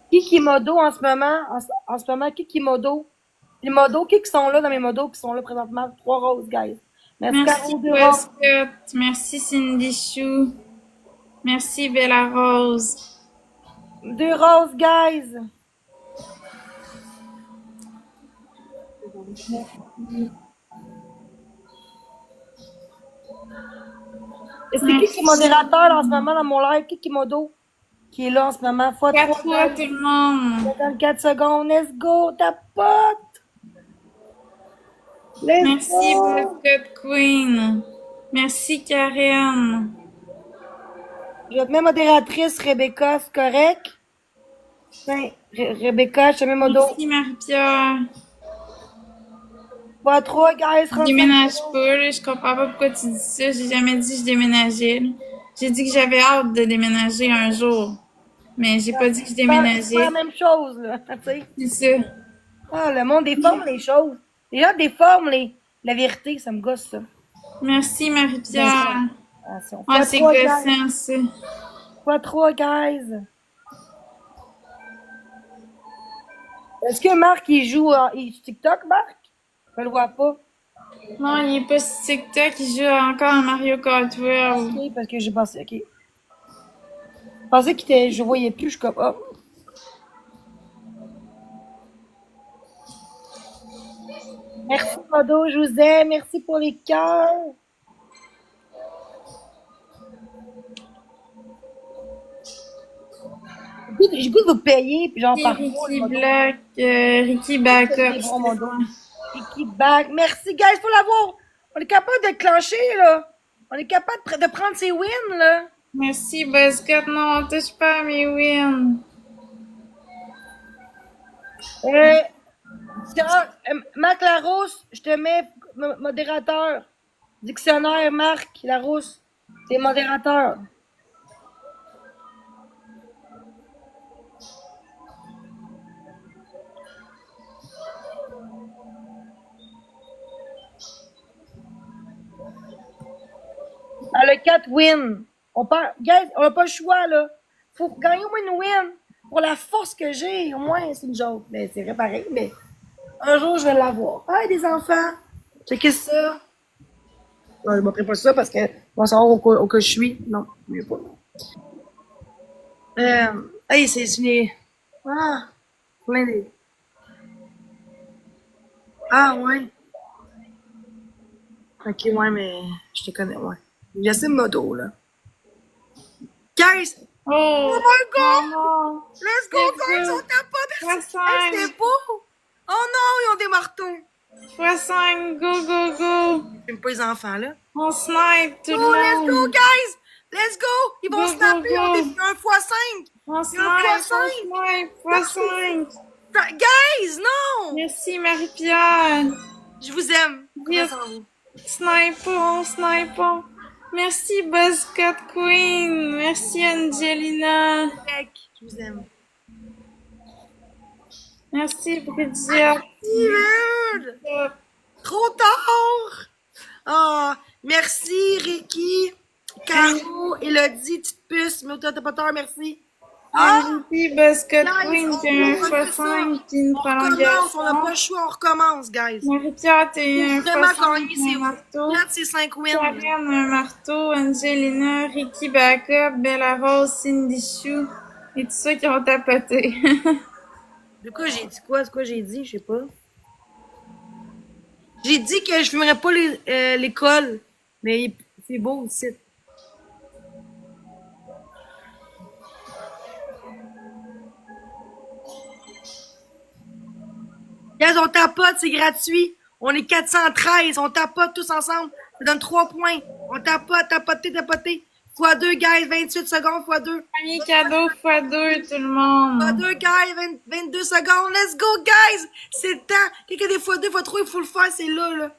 A: Kikimodo en ce moment, en ce moment, Kikimodo. Les modos, qui sont là dans mes modos, qui sont là présentement? 3 roses, guys. Merci,
B: Merci,
A: Caro, 2 roses.
B: Scott. Merci, Cindy Chou. Merci, Bella Rose.
A: 2 roses, guys. Et c'est qui est modérateur en ce moment dans mon live? Kikimodo qui est là en ce moment. Fois
B: 4
A: 3,
B: fois tout le monde.
A: 54 secondes. Let's go, tapote. Let's
B: Merci,
A: go.
B: Scott Queen. Merci, Karen.
A: Je vais te mettre modératrice, Rebecca, c'est correct? Tiens, Rebecca, je te mets modo.
B: Merci, Marie-Pierre.
A: Fois 3, guys.
B: Je déménage pas, là. Je comprends pas pourquoi tu dis ça. J'ai jamais dit que je déménageais, là. J'ai dit que j'avais hâte de déménager un jour. Mais j'ai pas dit que je
A: C'est pas
B: déménageais.
A: la même chose, là. Tu sais.
B: C'est ça.
A: Ah, le monde déforme les choses. Les gens déforment la vérité, ça me gosse, ça.
B: Merci, Marie-Pierre.
A: Attention.
B: Ah, c'est gossant, ça.
A: Fois 3, guys. Est-ce que Marc, il joue sur TikTok, Marc? Je le vois pas.
B: Non, il est pas sur TikTok, il joue encore à Mario Kart World.
A: Ok, parce que j'ai pensé, ok. Je pensais qu'il était, je voyais plus, je suis comme, oh. Merci, Modo, je vous aime. Merci pour les cœurs. J'ai goût de vous payer, puis genre par
B: Ricky Black, Ricky Backup.
A: Bon, Modo. Ricky Back. Merci, guys, faut l'avoir. On est capable de clencher, là. On est capable de prendre ses wins, là.
B: Merci, Buzzcut. Non, touche pas à mes wins.
A: Marc Larousse, je te mets modérateur. Dictionnaire, Marc Larousse. T'es modérateur. Ah, le 4 win. Guys, on n'a pas le choix, là. Faut gagner au moins une win. Pour la force que j'ai, au moins, c'est une joke. Mais c'est vrai pareil, mais un jour, je vais l'avoir. Ah, des enfants. Checkez ça. Non, je ne montrerai pas ça parce que on va savoir au cas je suis. Non, mieux pas. Hey, c'est une... Ah, plein de... Ah, ouais. Ok, ouais, mais je te connais, ouais. J'ai assez de moto, là. Guys!
B: Oh,
A: my God!
B: non.
A: Let's go, guys! On tape pas de...
B: X5.
A: C'était beau! Oh non, ils ont des marteaux!
B: X5, go, go, go. go!
A: J'aime pas les enfants, là.
B: On snipe tout
A: Oh,
B: le
A: let's go,
B: monde!
A: guys! Let's go! Ils vont
B: Go,
A: snapper
B: go,
A: en
B: go.
A: défi 1x5!
B: On
A: Il y a un
B: snipe! x5!
A: Guys, non!
B: Merci Marie-Pierre!
A: Je vous aime. Comment
B: Vite.
A: ça va?
B: Sniper, sniper! Merci Buzzcut Queen! Merci Angelina!
A: Mec, je vous aime.
B: Merci Bridget!
A: Steven! Trop tard! Ah, merci Ricky, Caro, Elodie, petite puce, mais t'as pas tort, merci. Ah!
B: Merci Buzzcut
A: Guys,
B: Queen,
A: on
B: t'as un
A: refait ça.
B: x5 puis une
A: On recommence, on n'a
B: prolongation.
A: pas le choix, on recommence, guys.
B: Marie-Pierre, t'as
A: Faut
B: un
A: vraiment
B: x5
A: gagner,
B: puis
A: c'est
B: un marteau.
A: 4, c'est 5 wins.
B: Karen, un marteau. Angelina, Ricky Backup, Bella Rose, Cindy Chou. Et tous ceux qui ont tapoté.
A: De quoi j'ai dit quoi? C'est quoi j'ai dit? Je sais pas. J'ai dit que je fumerais pas l'école, mais c'est beau aussi. Guys, on tapote, c'est gratuit. On est 413, on tapote tous ensemble. Ça donne 3 points. On tapote, tapoter, tapoter. x2, guys, 28 secondes, x2.
B: Premier cadeau x2, tout le monde.
A: x2, guys, 22 secondes. Let's go, guys! C'est le temps. Quelqu'un des x2, x3, il faut le faire, c'est là.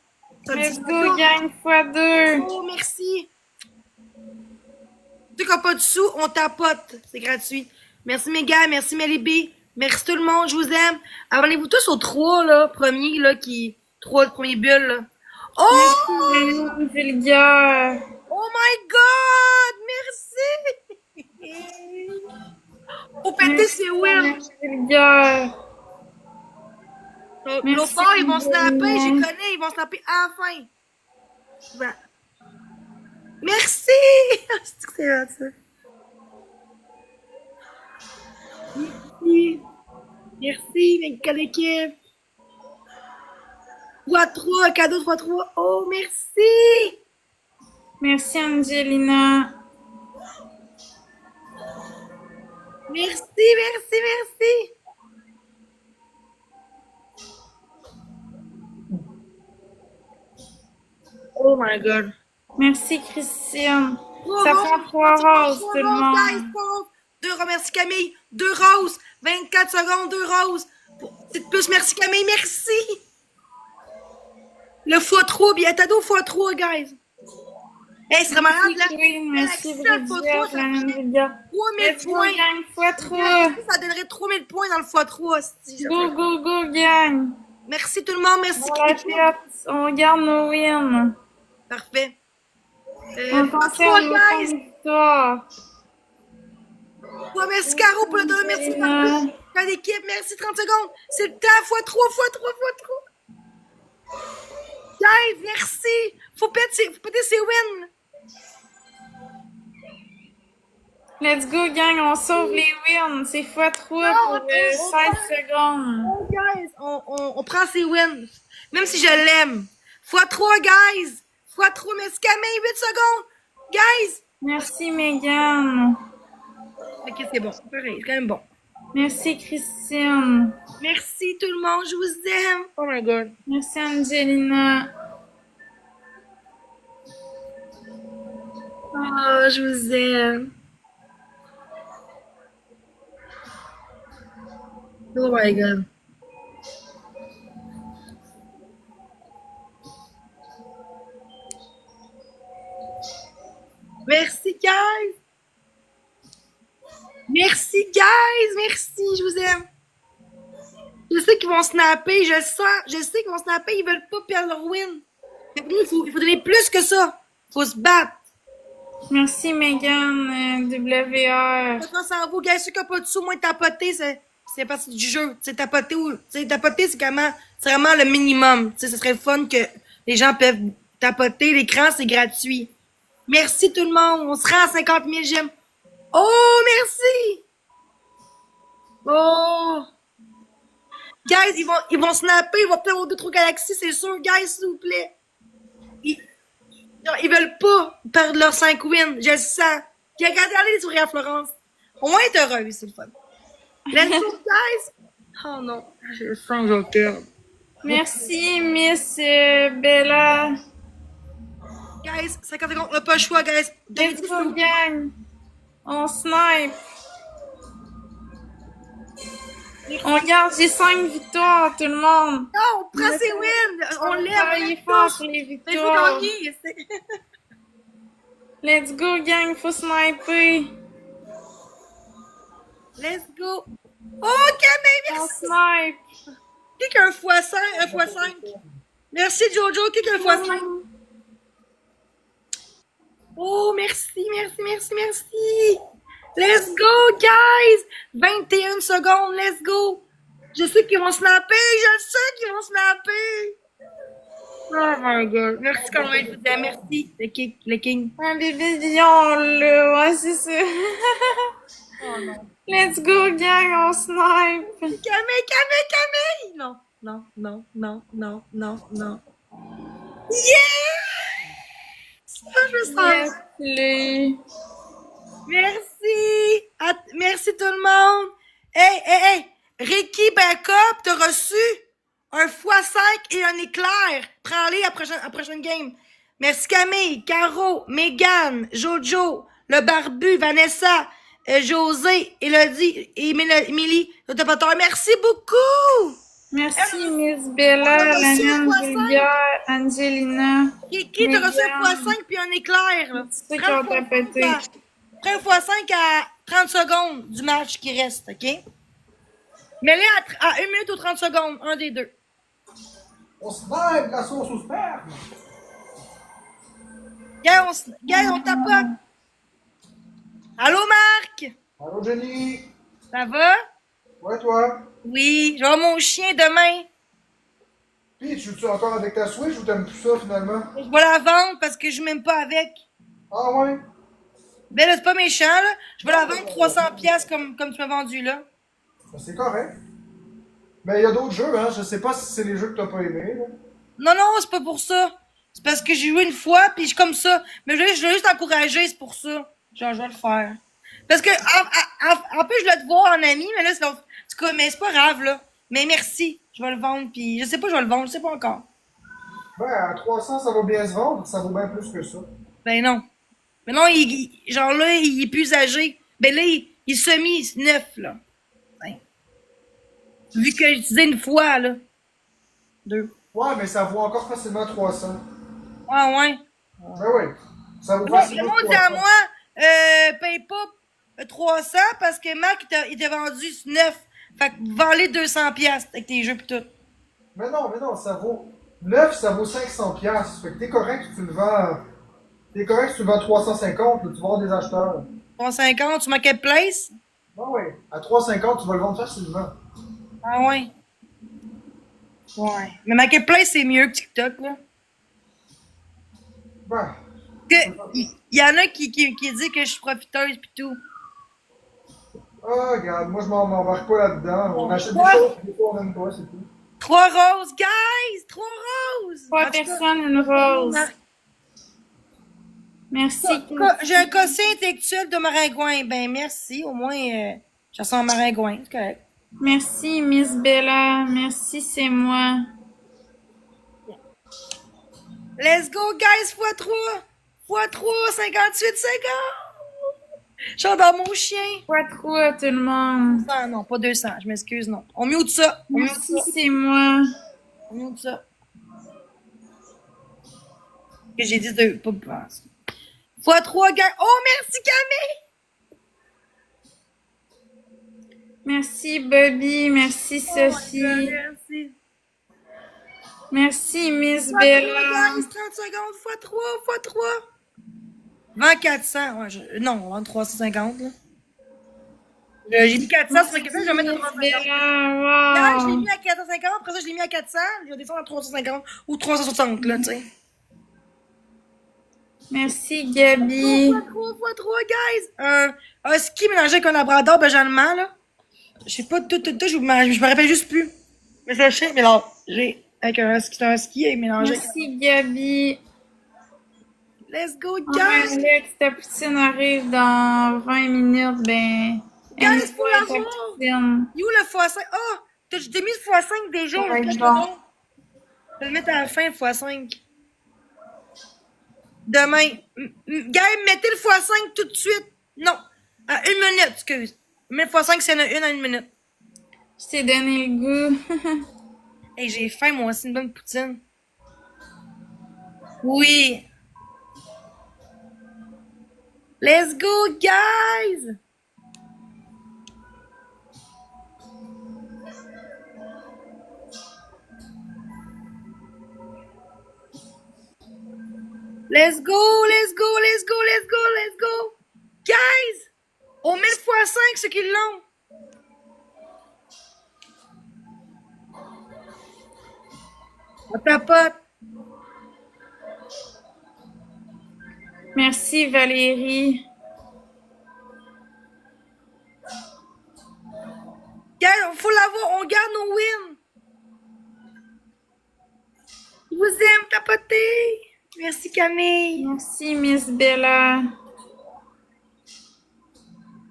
A: Ça
B: Let's
A: dit-
B: go, gang x2.
A: Oh, merci. Ceux qui n'ont pas de sous, on tapote. C'est gratuit. Merci mes gars, merci Meliby. Merci tout le monde, je vous aime. Abonnez-vous tous aux 3 là, premiers là, qui 3 premiers bulles là. Oh!
B: Merci, vulgaire.
A: Oh my god! Merci! Faut péter ses wins.
B: Vulgaire.
A: L'autre
B: Merci,
A: part, ils vont snapper,
B: Julien.
A: je connais, ils vont snapper à la fin. Ben. Merci! C'est que c'est hot, ça. Merci. Merci, mes gars d'équipe. 3-3, cadeau 3-3. Oh, merci!
B: Merci, Angelina.
A: Merci, merci, merci! Oh my god.
B: Merci, Christiane.
A: Trois
B: Ça
A: roses,
B: prend 3 roses,
A: trois
B: tout le
A: roses, guys,
B: monde.
A: trois roses. 2 roses, merci Camille. 2 roses. 24 secondes, 2 roses. Petite plus, merci Camille, merci. Le x3, bien cadeau x3, guys. Hey, c'est malade, là.
B: Queen, merci,
A: Avec sept
B: Bridget,
A: photos, ça
B: la
A: ferait
B: vulgaire.
A: 3000
B: Let's go,
A: points.
B: gang x3.
A: Ça donnerait 3000 points dans le x3. si, ça
B: Go,
A: fait.
B: go, go, gang.
A: Merci tout le monde, merci.
B: On la tête, on garde nos wins.
A: Parfait.
B: On conserve nos points
A: guys.
B: de victoire.
A: Ouais, merci Caro pour le don, merci
B: Angelina.
A: Dans l'équipe, merci 30 secondes. C'est le temps, x3, x3, x3. Guys, merci. Faut péter ses wins.
B: Let's go, gang, on sauve les wins. C'est x3 pour 16 secondes.
A: Oh, guys, on prend ses wins. Même si je l'aime. x3, guys. x3, merci Camille, 8 secondes. Guys.
B: Merci, Megan.
A: Ok, c'est bon. Pareil, c'est quand même bon.
B: Merci, Christine.
A: Merci tout le monde, je vous aime. Oh my god.
B: Merci, Angelina.
A: Oh, je vous aime. Oh my god. Merci, guys. Merci, guys. Merci, je vous aime. Je sais qu'ils vont snapper, je sais qu'ils vont snapper, ils veulent pas perdre leur win. Mais nous, il faut donner plus que ça. Faut se battre.
B: Merci, Megan. WR.
A: Confiance en vous, guys. Ceux qui n'ont pas de sous, moins tapoter, c'est partie du jeu. Tu sais, tapoter, c'est vraiment le minimum. Tu sais, ce serait le fun que les gens peuvent tapoter. L'écran, c'est gratuit. Merci tout le monde. On se rend à 50 000 j'aime. Oh, merci. Oh. Guys, ils vont snapper. Ils vont perdre 2-3 galaxies, c'est sûr. Guys, s'il vous plaît. Ils veulent pas perdre leurs 5 wins. Je le sens. Puis regardez les sourires à Florence. Au moins, être heureux, c'est le fun. Let's go, guys. Oh non, je sens que je vais perdre.
B: Merci, Miss Bella.
A: guys. 50 secondes. On n'a pas le choix, guys.
B: Let's go, gang. On snipe. On garde, j'ai 5 victoires, tout le monde.
A: Non, on prend ses wins. On lève.
B: Travaillez fort pour les
A: Il faut
B: victoires.
A: gagner.
B: Let's go, gang. Faut sniper.
A: Let's go. Oh, Camille,
B: On
A: merci.
B: snipe.
A: Qui a un x5? Un x5. Merci, Jojo. Qui a un x5? Oh, merci, merci, merci, merci. Let's go, guys. 21 secondes, let's go. Je sais qu'ils vont snapper, je sais qu'ils vont snapper. Oh my god. Merci quand même, je vous dis merci, le king.
B: Un bébé lion, là. Ouais, c'est ça.
A: Oh non.
B: Let's go, gang. On snipe.
A: Camille. Non, non, non, non, non, non, non. Yeah! Ah, je me sens.
B: Yes, les.
A: Merci! Merci tout le monde! Hey! Ricky Backup, t'as reçu un x5 et un éclair. Prends-les à prochaine game. Merci Camille, Caro, Megan, Jojo, le barbu, Vanessa, José, Elodie et Émilie, le topateur. Merci beaucoup!
B: Merci, Miss Bella,
A: On a reçu
B: la
A: un
B: naine
A: x5.
B: vulgaire, Angelina.
A: Ricky, t'as reçu un
B: Megan.
A: x5 puis un éclair. Là.
B: C'est qui ont tapoté.
A: Prends un x5 à 30 secondes du match qui reste, OK? Mets-les à 1 minute ou 30 secondes, un des deux.
C: On se bat la sauce au sperme.
A: Gars, on tapote. Allô, Marc?
C: Allô, Jenny.
A: Ça va?
C: Ouais, toi?
A: Oui, je vais avoir mon chien demain.
C: Puis, tu joues-tu encore avec ta Switch ou t'aimes plus ça, finalement?
A: Je vais la vendre parce que je m'aime pas avec.
C: Ah ouais?
A: Ben là, c'est pas méchant, là. Je vais la vendre 300$ comme tu m'as vendu, là.
C: Ben, c'est correct. Mais il y a d'autres jeux, hein. Je sais pas si c'est les jeux que t'as pas aimés, là.
A: Non, c'est pas pour ça. C'est parce que j'ai joué une fois, puis je suis comme ça. Mais je voulais juste encourager, c'est pour ça. Genre, je vais le faire. Parce que, en plus, je voulais te voir en ami, mais là, c'est... En tout cas, mais c'est pas grave, là. Mais merci. Je vais le vendre, puis je sais pas, je vais le vendre, je sais pas encore.
C: Ben, à 300, ça va bien se vendre. Ça vaut bien plus que ça.
A: Ben non. Mais non, genre là, il est plus âgé. Ben là, il est semi-neuf, là. Ben. Vu que j'utilisais une fois, là. 2.
C: Ouais, mais ça vaut encore facilement 300.
A: Ouais.
C: Ben oui. Ça vaut
A: Le
C: facilement
A: monde dit à
C: 300.
A: moi, paye pas 300 parce que Marc, il t'a vendu 9. Fait que vends-les 200$ avec tes jeux pis tout.
C: Mais non, ça vaut... 9, ça vaut 500 piastres. Fait que t'es correct si tu le vends... T'es correct si tu le vends 350, là, tu vas avoir des acheteurs.
A: 350 sur Marketplace?
C: Ben oui. À 350, tu vas le vendre facilement.
A: Ah ouais. Ouais. Mais Marketplace, c'est mieux que TikTok, là.
C: Ben,
A: Il y en a qui dit que je suis profiteuse pis tout.
C: ah, regarde, moi je m'embarque pas là-dedans. On achète des
A: Ouais.
C: choses, des fois on aime pas, c'est tout.
A: 3 roses, guys! 3 roses!
B: 3
A: En tout cas,
B: personnes, une rose.
A: Marc-
B: Merci.
A: J'ai un quotient intellectuel de maringouin. Ben, merci. Au moins, je sens un maringouin. C'est correct.
B: Merci, Miss Bella. Merci, c'est moi.
A: Let's go, guys! x3! x3, 58 secondes! J'adore mon chien.
B: Pas trop à tout le monde.
A: Ah, non, pas 200. Je m'excuse, non. On mute ça. On mute
B: Merci,
A: ça.
B: c'est moi.
A: On mute ça. Que j'ai dit de... Pas x3, gars. Oh, merci, Camille!
B: Merci, Bobby. Merci, Sophie.
A: Merci.
B: Merci, Miss
A: x3,
B: Bella.
A: guys, 30 secondes. x3. 20 400. Ouais, non, on vend 350, là. J'ai mis 400 sur ma question, je vais mettre à
B: Miss
A: 350.
B: Bella,
A: Je l'ai
B: wow.
A: mis à 450, après ça, je l'ai mis à 400, je vais descendre à 350 ou 360, là, tu sais.
B: Merci, Gabi.
A: 3 guys! Un ski mélangé avec un labrador benjamin, là. Je sais pas, tout, je me rappelle juste plus. Mais c'est chien, mais là, j'ai, avec un ski mélangé.
B: Merci, Gabi.
A: Let's go,
B: Ouais,
A: guys!
B: Alex, ta poutine arrive dans 20 minutes, ben...
A: Guys,
B: aime-toi
A: faut
B: ta
A: l'avoir.
B: poutine.
A: You, le x5? Ah! T'as mis le x5 déjà,
B: Ouais,
A: je
B: bon.
A: Je vais le mettre à la fin, le x5. Demain. Gaël, mettez le x5 tout de suite. Non. À 1 minute, excuse. Mais le x5, c'est une à 1 minute.
B: Je t'ai donné le goût.
A: Hey, j'ai faim, moi aussi, une bonne poutine. Oui. Let's go, guys! Let's go, let's go, let's go, let's go, let's go! Guys! On met le x5, ceux qui l'ont. On tapote.
B: Merci Valérie.
A: Guys, faut l'avoir, on garde nos wins. Je vous aime, tapoter. Merci Camille.
B: Merci Miss Bella.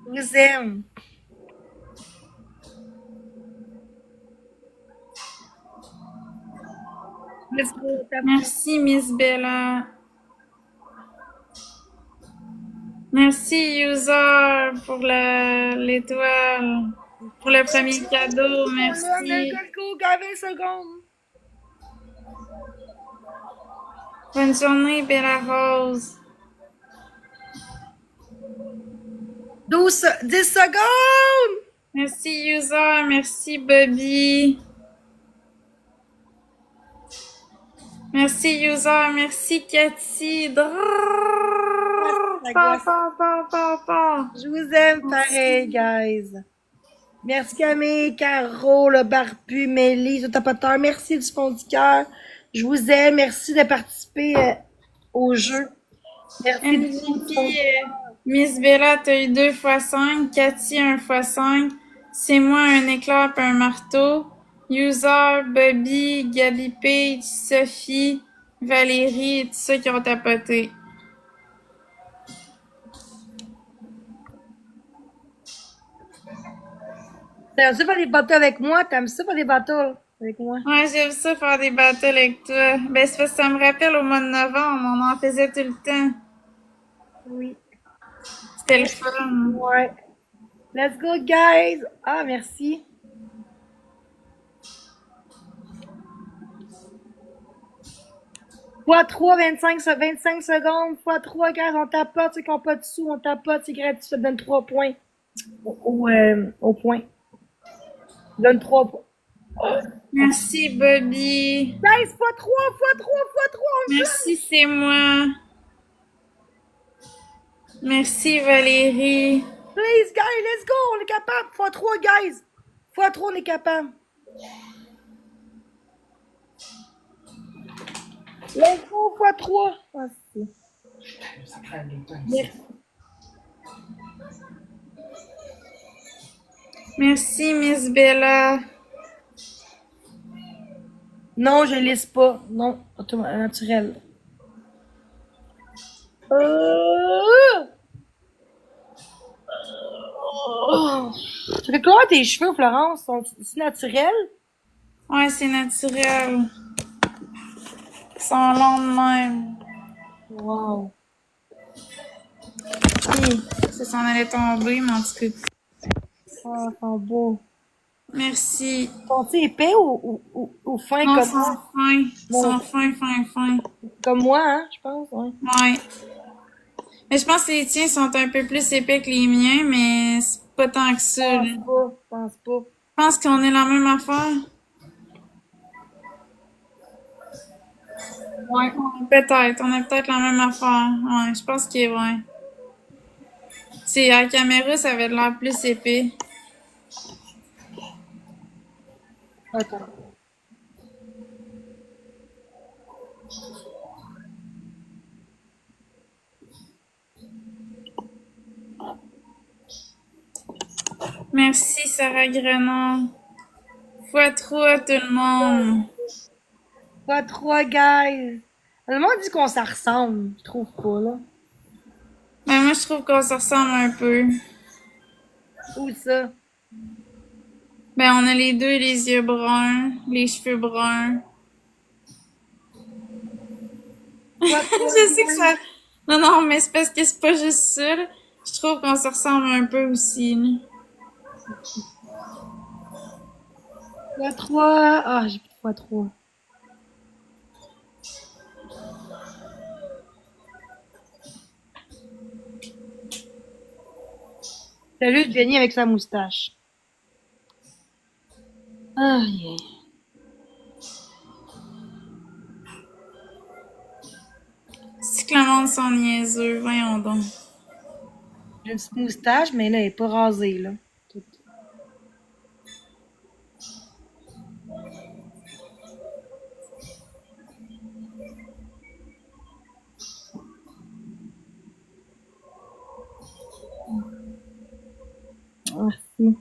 A: Je vous aime. Let's go, tapoter.
B: Merci Miss Bella. Merci User pour l'étoile. Pour le premier cadeau, merci.
A: Let's go, guys, 20 secondes.
B: Bonne journée, Bella Rose.
A: 10 secondes.
B: Merci User, merci Bobby. Merci User, merci Cathy.
A: Je vous aime pareil, guys. Merci Camille, Caro, le barbu, Mélie, le tapoteur. Merci du fond du cœur. Je vous aime. Merci de participer au jeu. Merci du fond du cœur.
B: Miss Bella, t'as eu 2x5. Cathy, 1x5. C'est moi, un éclair et un marteau. User, Bobby, Gabi Page, Sophie, Valérie et tous ceux qui ont tapoté.
A: T'aimes ça faire des battles avec moi? T'aimes ça faire des battles avec moi?
B: Ouais, j'aime ça faire des battles avec toi. Ben, c'est parce que ça me rappelle au mois de novembre, on en faisait tout le temps.
A: Oui.
B: C'était le fun.
A: Ouais. Let's go, guys! Ah, merci. x3, 25 secondes. x3, guys, on tapote. Ceux qui n'ont pas de sous, on tapote. C'est gratuit, ça te donne 3 points. Au point. Donne 3 points.
B: Merci, Bobby.
A: Guys, x3.
B: Merci, c'est moi. Merci, Valérie.
A: Please, guys, let's go. On est capable. x3, guys. x3, on est capable. Let's go, x3. Ah,
C: Ça crée le temps.
A: merci.
B: Merci, Miss Bella.
A: Non, je lisse pas. Non, naturel. Tu fais quoi tes cheveux, Florence? Sont-ils naturels?
B: Ouais, c'est naturel. Ils sont longs de même.
A: Wow.
B: Ça s'en allait tomber, mais en tout cas.
A: Ah, ils sont beaux.
B: Merci.
A: Sont-ils épais ou fins
B: Non, ils
A: comme
B: sont
A: moi?
B: fins. Ils
A: Bon.
B: sont fins.
A: Comme moi, hein, je pense, ouais.
B: Ouais. Mais je pense que les tiens sont un peu plus épais que les miens, mais c'est pas tant que ça. Là.
A: Je pense pas.
B: Je pense qu'on est la même affaire. Ouais, peut-être. On a peut-être la même affaire. Ouais, je pense qu'il est vrai. C'est à la caméra, ça avait l'air plus épais.
A: Attends.
B: Merci, Sarah Grenard. x3 tout le monde.
A: x3, guys. Le monde dit qu'on s'en ressemble. Je trouve pas, là.
B: Ben, moi, je trouve qu'on se ressemble un peu.
A: Où ça?
B: Ben, on a les deux les yeux bruns, les cheveux bruns.
A: x3,
B: Je sais que Non, non, mais c'est parce que c'est pas juste ça, là. Je trouve qu'on se ressemble un peu aussi, là.
A: x3. Ah, j'ai plus de x3. Salut, Jenny avec sa moustache. Ah, yeah.
B: Si que le monde sont niaiseux, voyons donc.
A: J'ai une petite moustache, mais là, elle est pas rasée, là. Tout. Merci.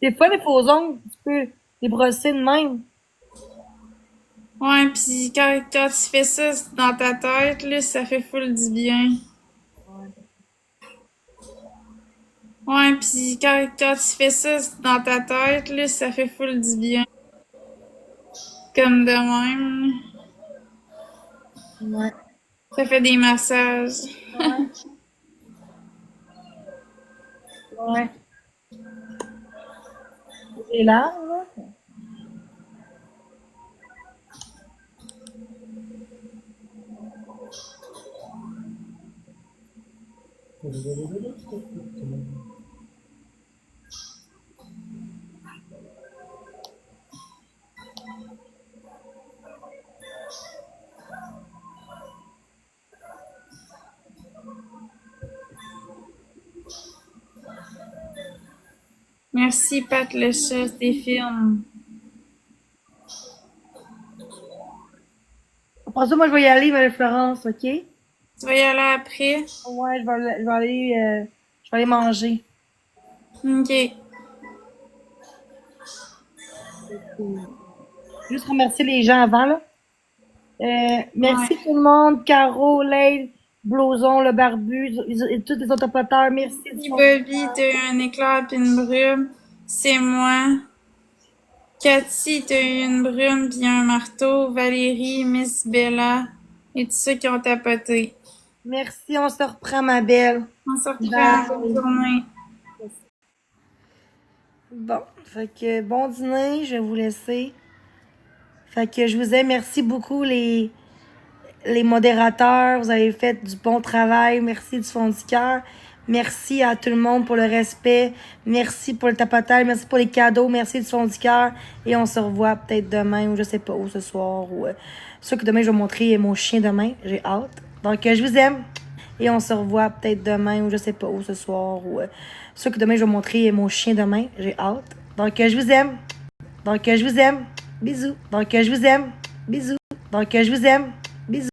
A: Des fois, les faux ongles, tu peux les brosser de même.
B: Ouais, pis quand tu fais ça dans ta tête, là, ça fait full du bien. Ouais, pis quand tu fais ça dans ta tête, là, ça fait full du bien. Comme de même.
A: Ouais.
B: Ça fait des massages.
A: Ouais. Ouais. C'est là, là.
B: Merci, Pat le chat, tes films.
A: Après ça, moi, je vais y aller vers Florence, OK?
B: Tu vas y aller après?
A: Ouais, je vais aller manger.
B: Ok.
A: Juste remercier les gens avant, là. Merci
B: Ouais.
A: tout le monde, Caro, Leïl, Bloson, le barbu, et tous les autopoteurs. Merci.
B: Si Bobby, t'as eu un éclair pis une brume, c'est moi. Cathy, t'as eu une brume pis un marteau. Valérie, Miss Bella et tous ceux qui ont tapoté.
A: Merci, on se reprend, ma belle.
B: On se reprend.
A: Bye.
B: Bonne journée.
A: Bon, fait que bon dîner, je vais vous laisser. Fait que je vous aime. Merci beaucoup, les modérateurs. Vous avez fait du bon travail. Merci du fond du cœur. Merci à tout le monde pour le respect. Merci pour le tapotage. Merci pour les cadeaux. Merci du fond du cœur. Et on se revoit peut-être demain ou je sais pas où ce soir. Ou sûr que demain, je vais montrer mon chien demain. J'ai hâte. Donc, je vous aime. Et on se revoit peut-être demain ou je sais pas où ce soir. Ou sûr que demain, je vais montrer mon chien demain. J'ai hâte. Donc, je vous aime. Donc, je vous aime. Bisous. Donc, je vous aime. Bisous. Donc, je vous aime. Bisous.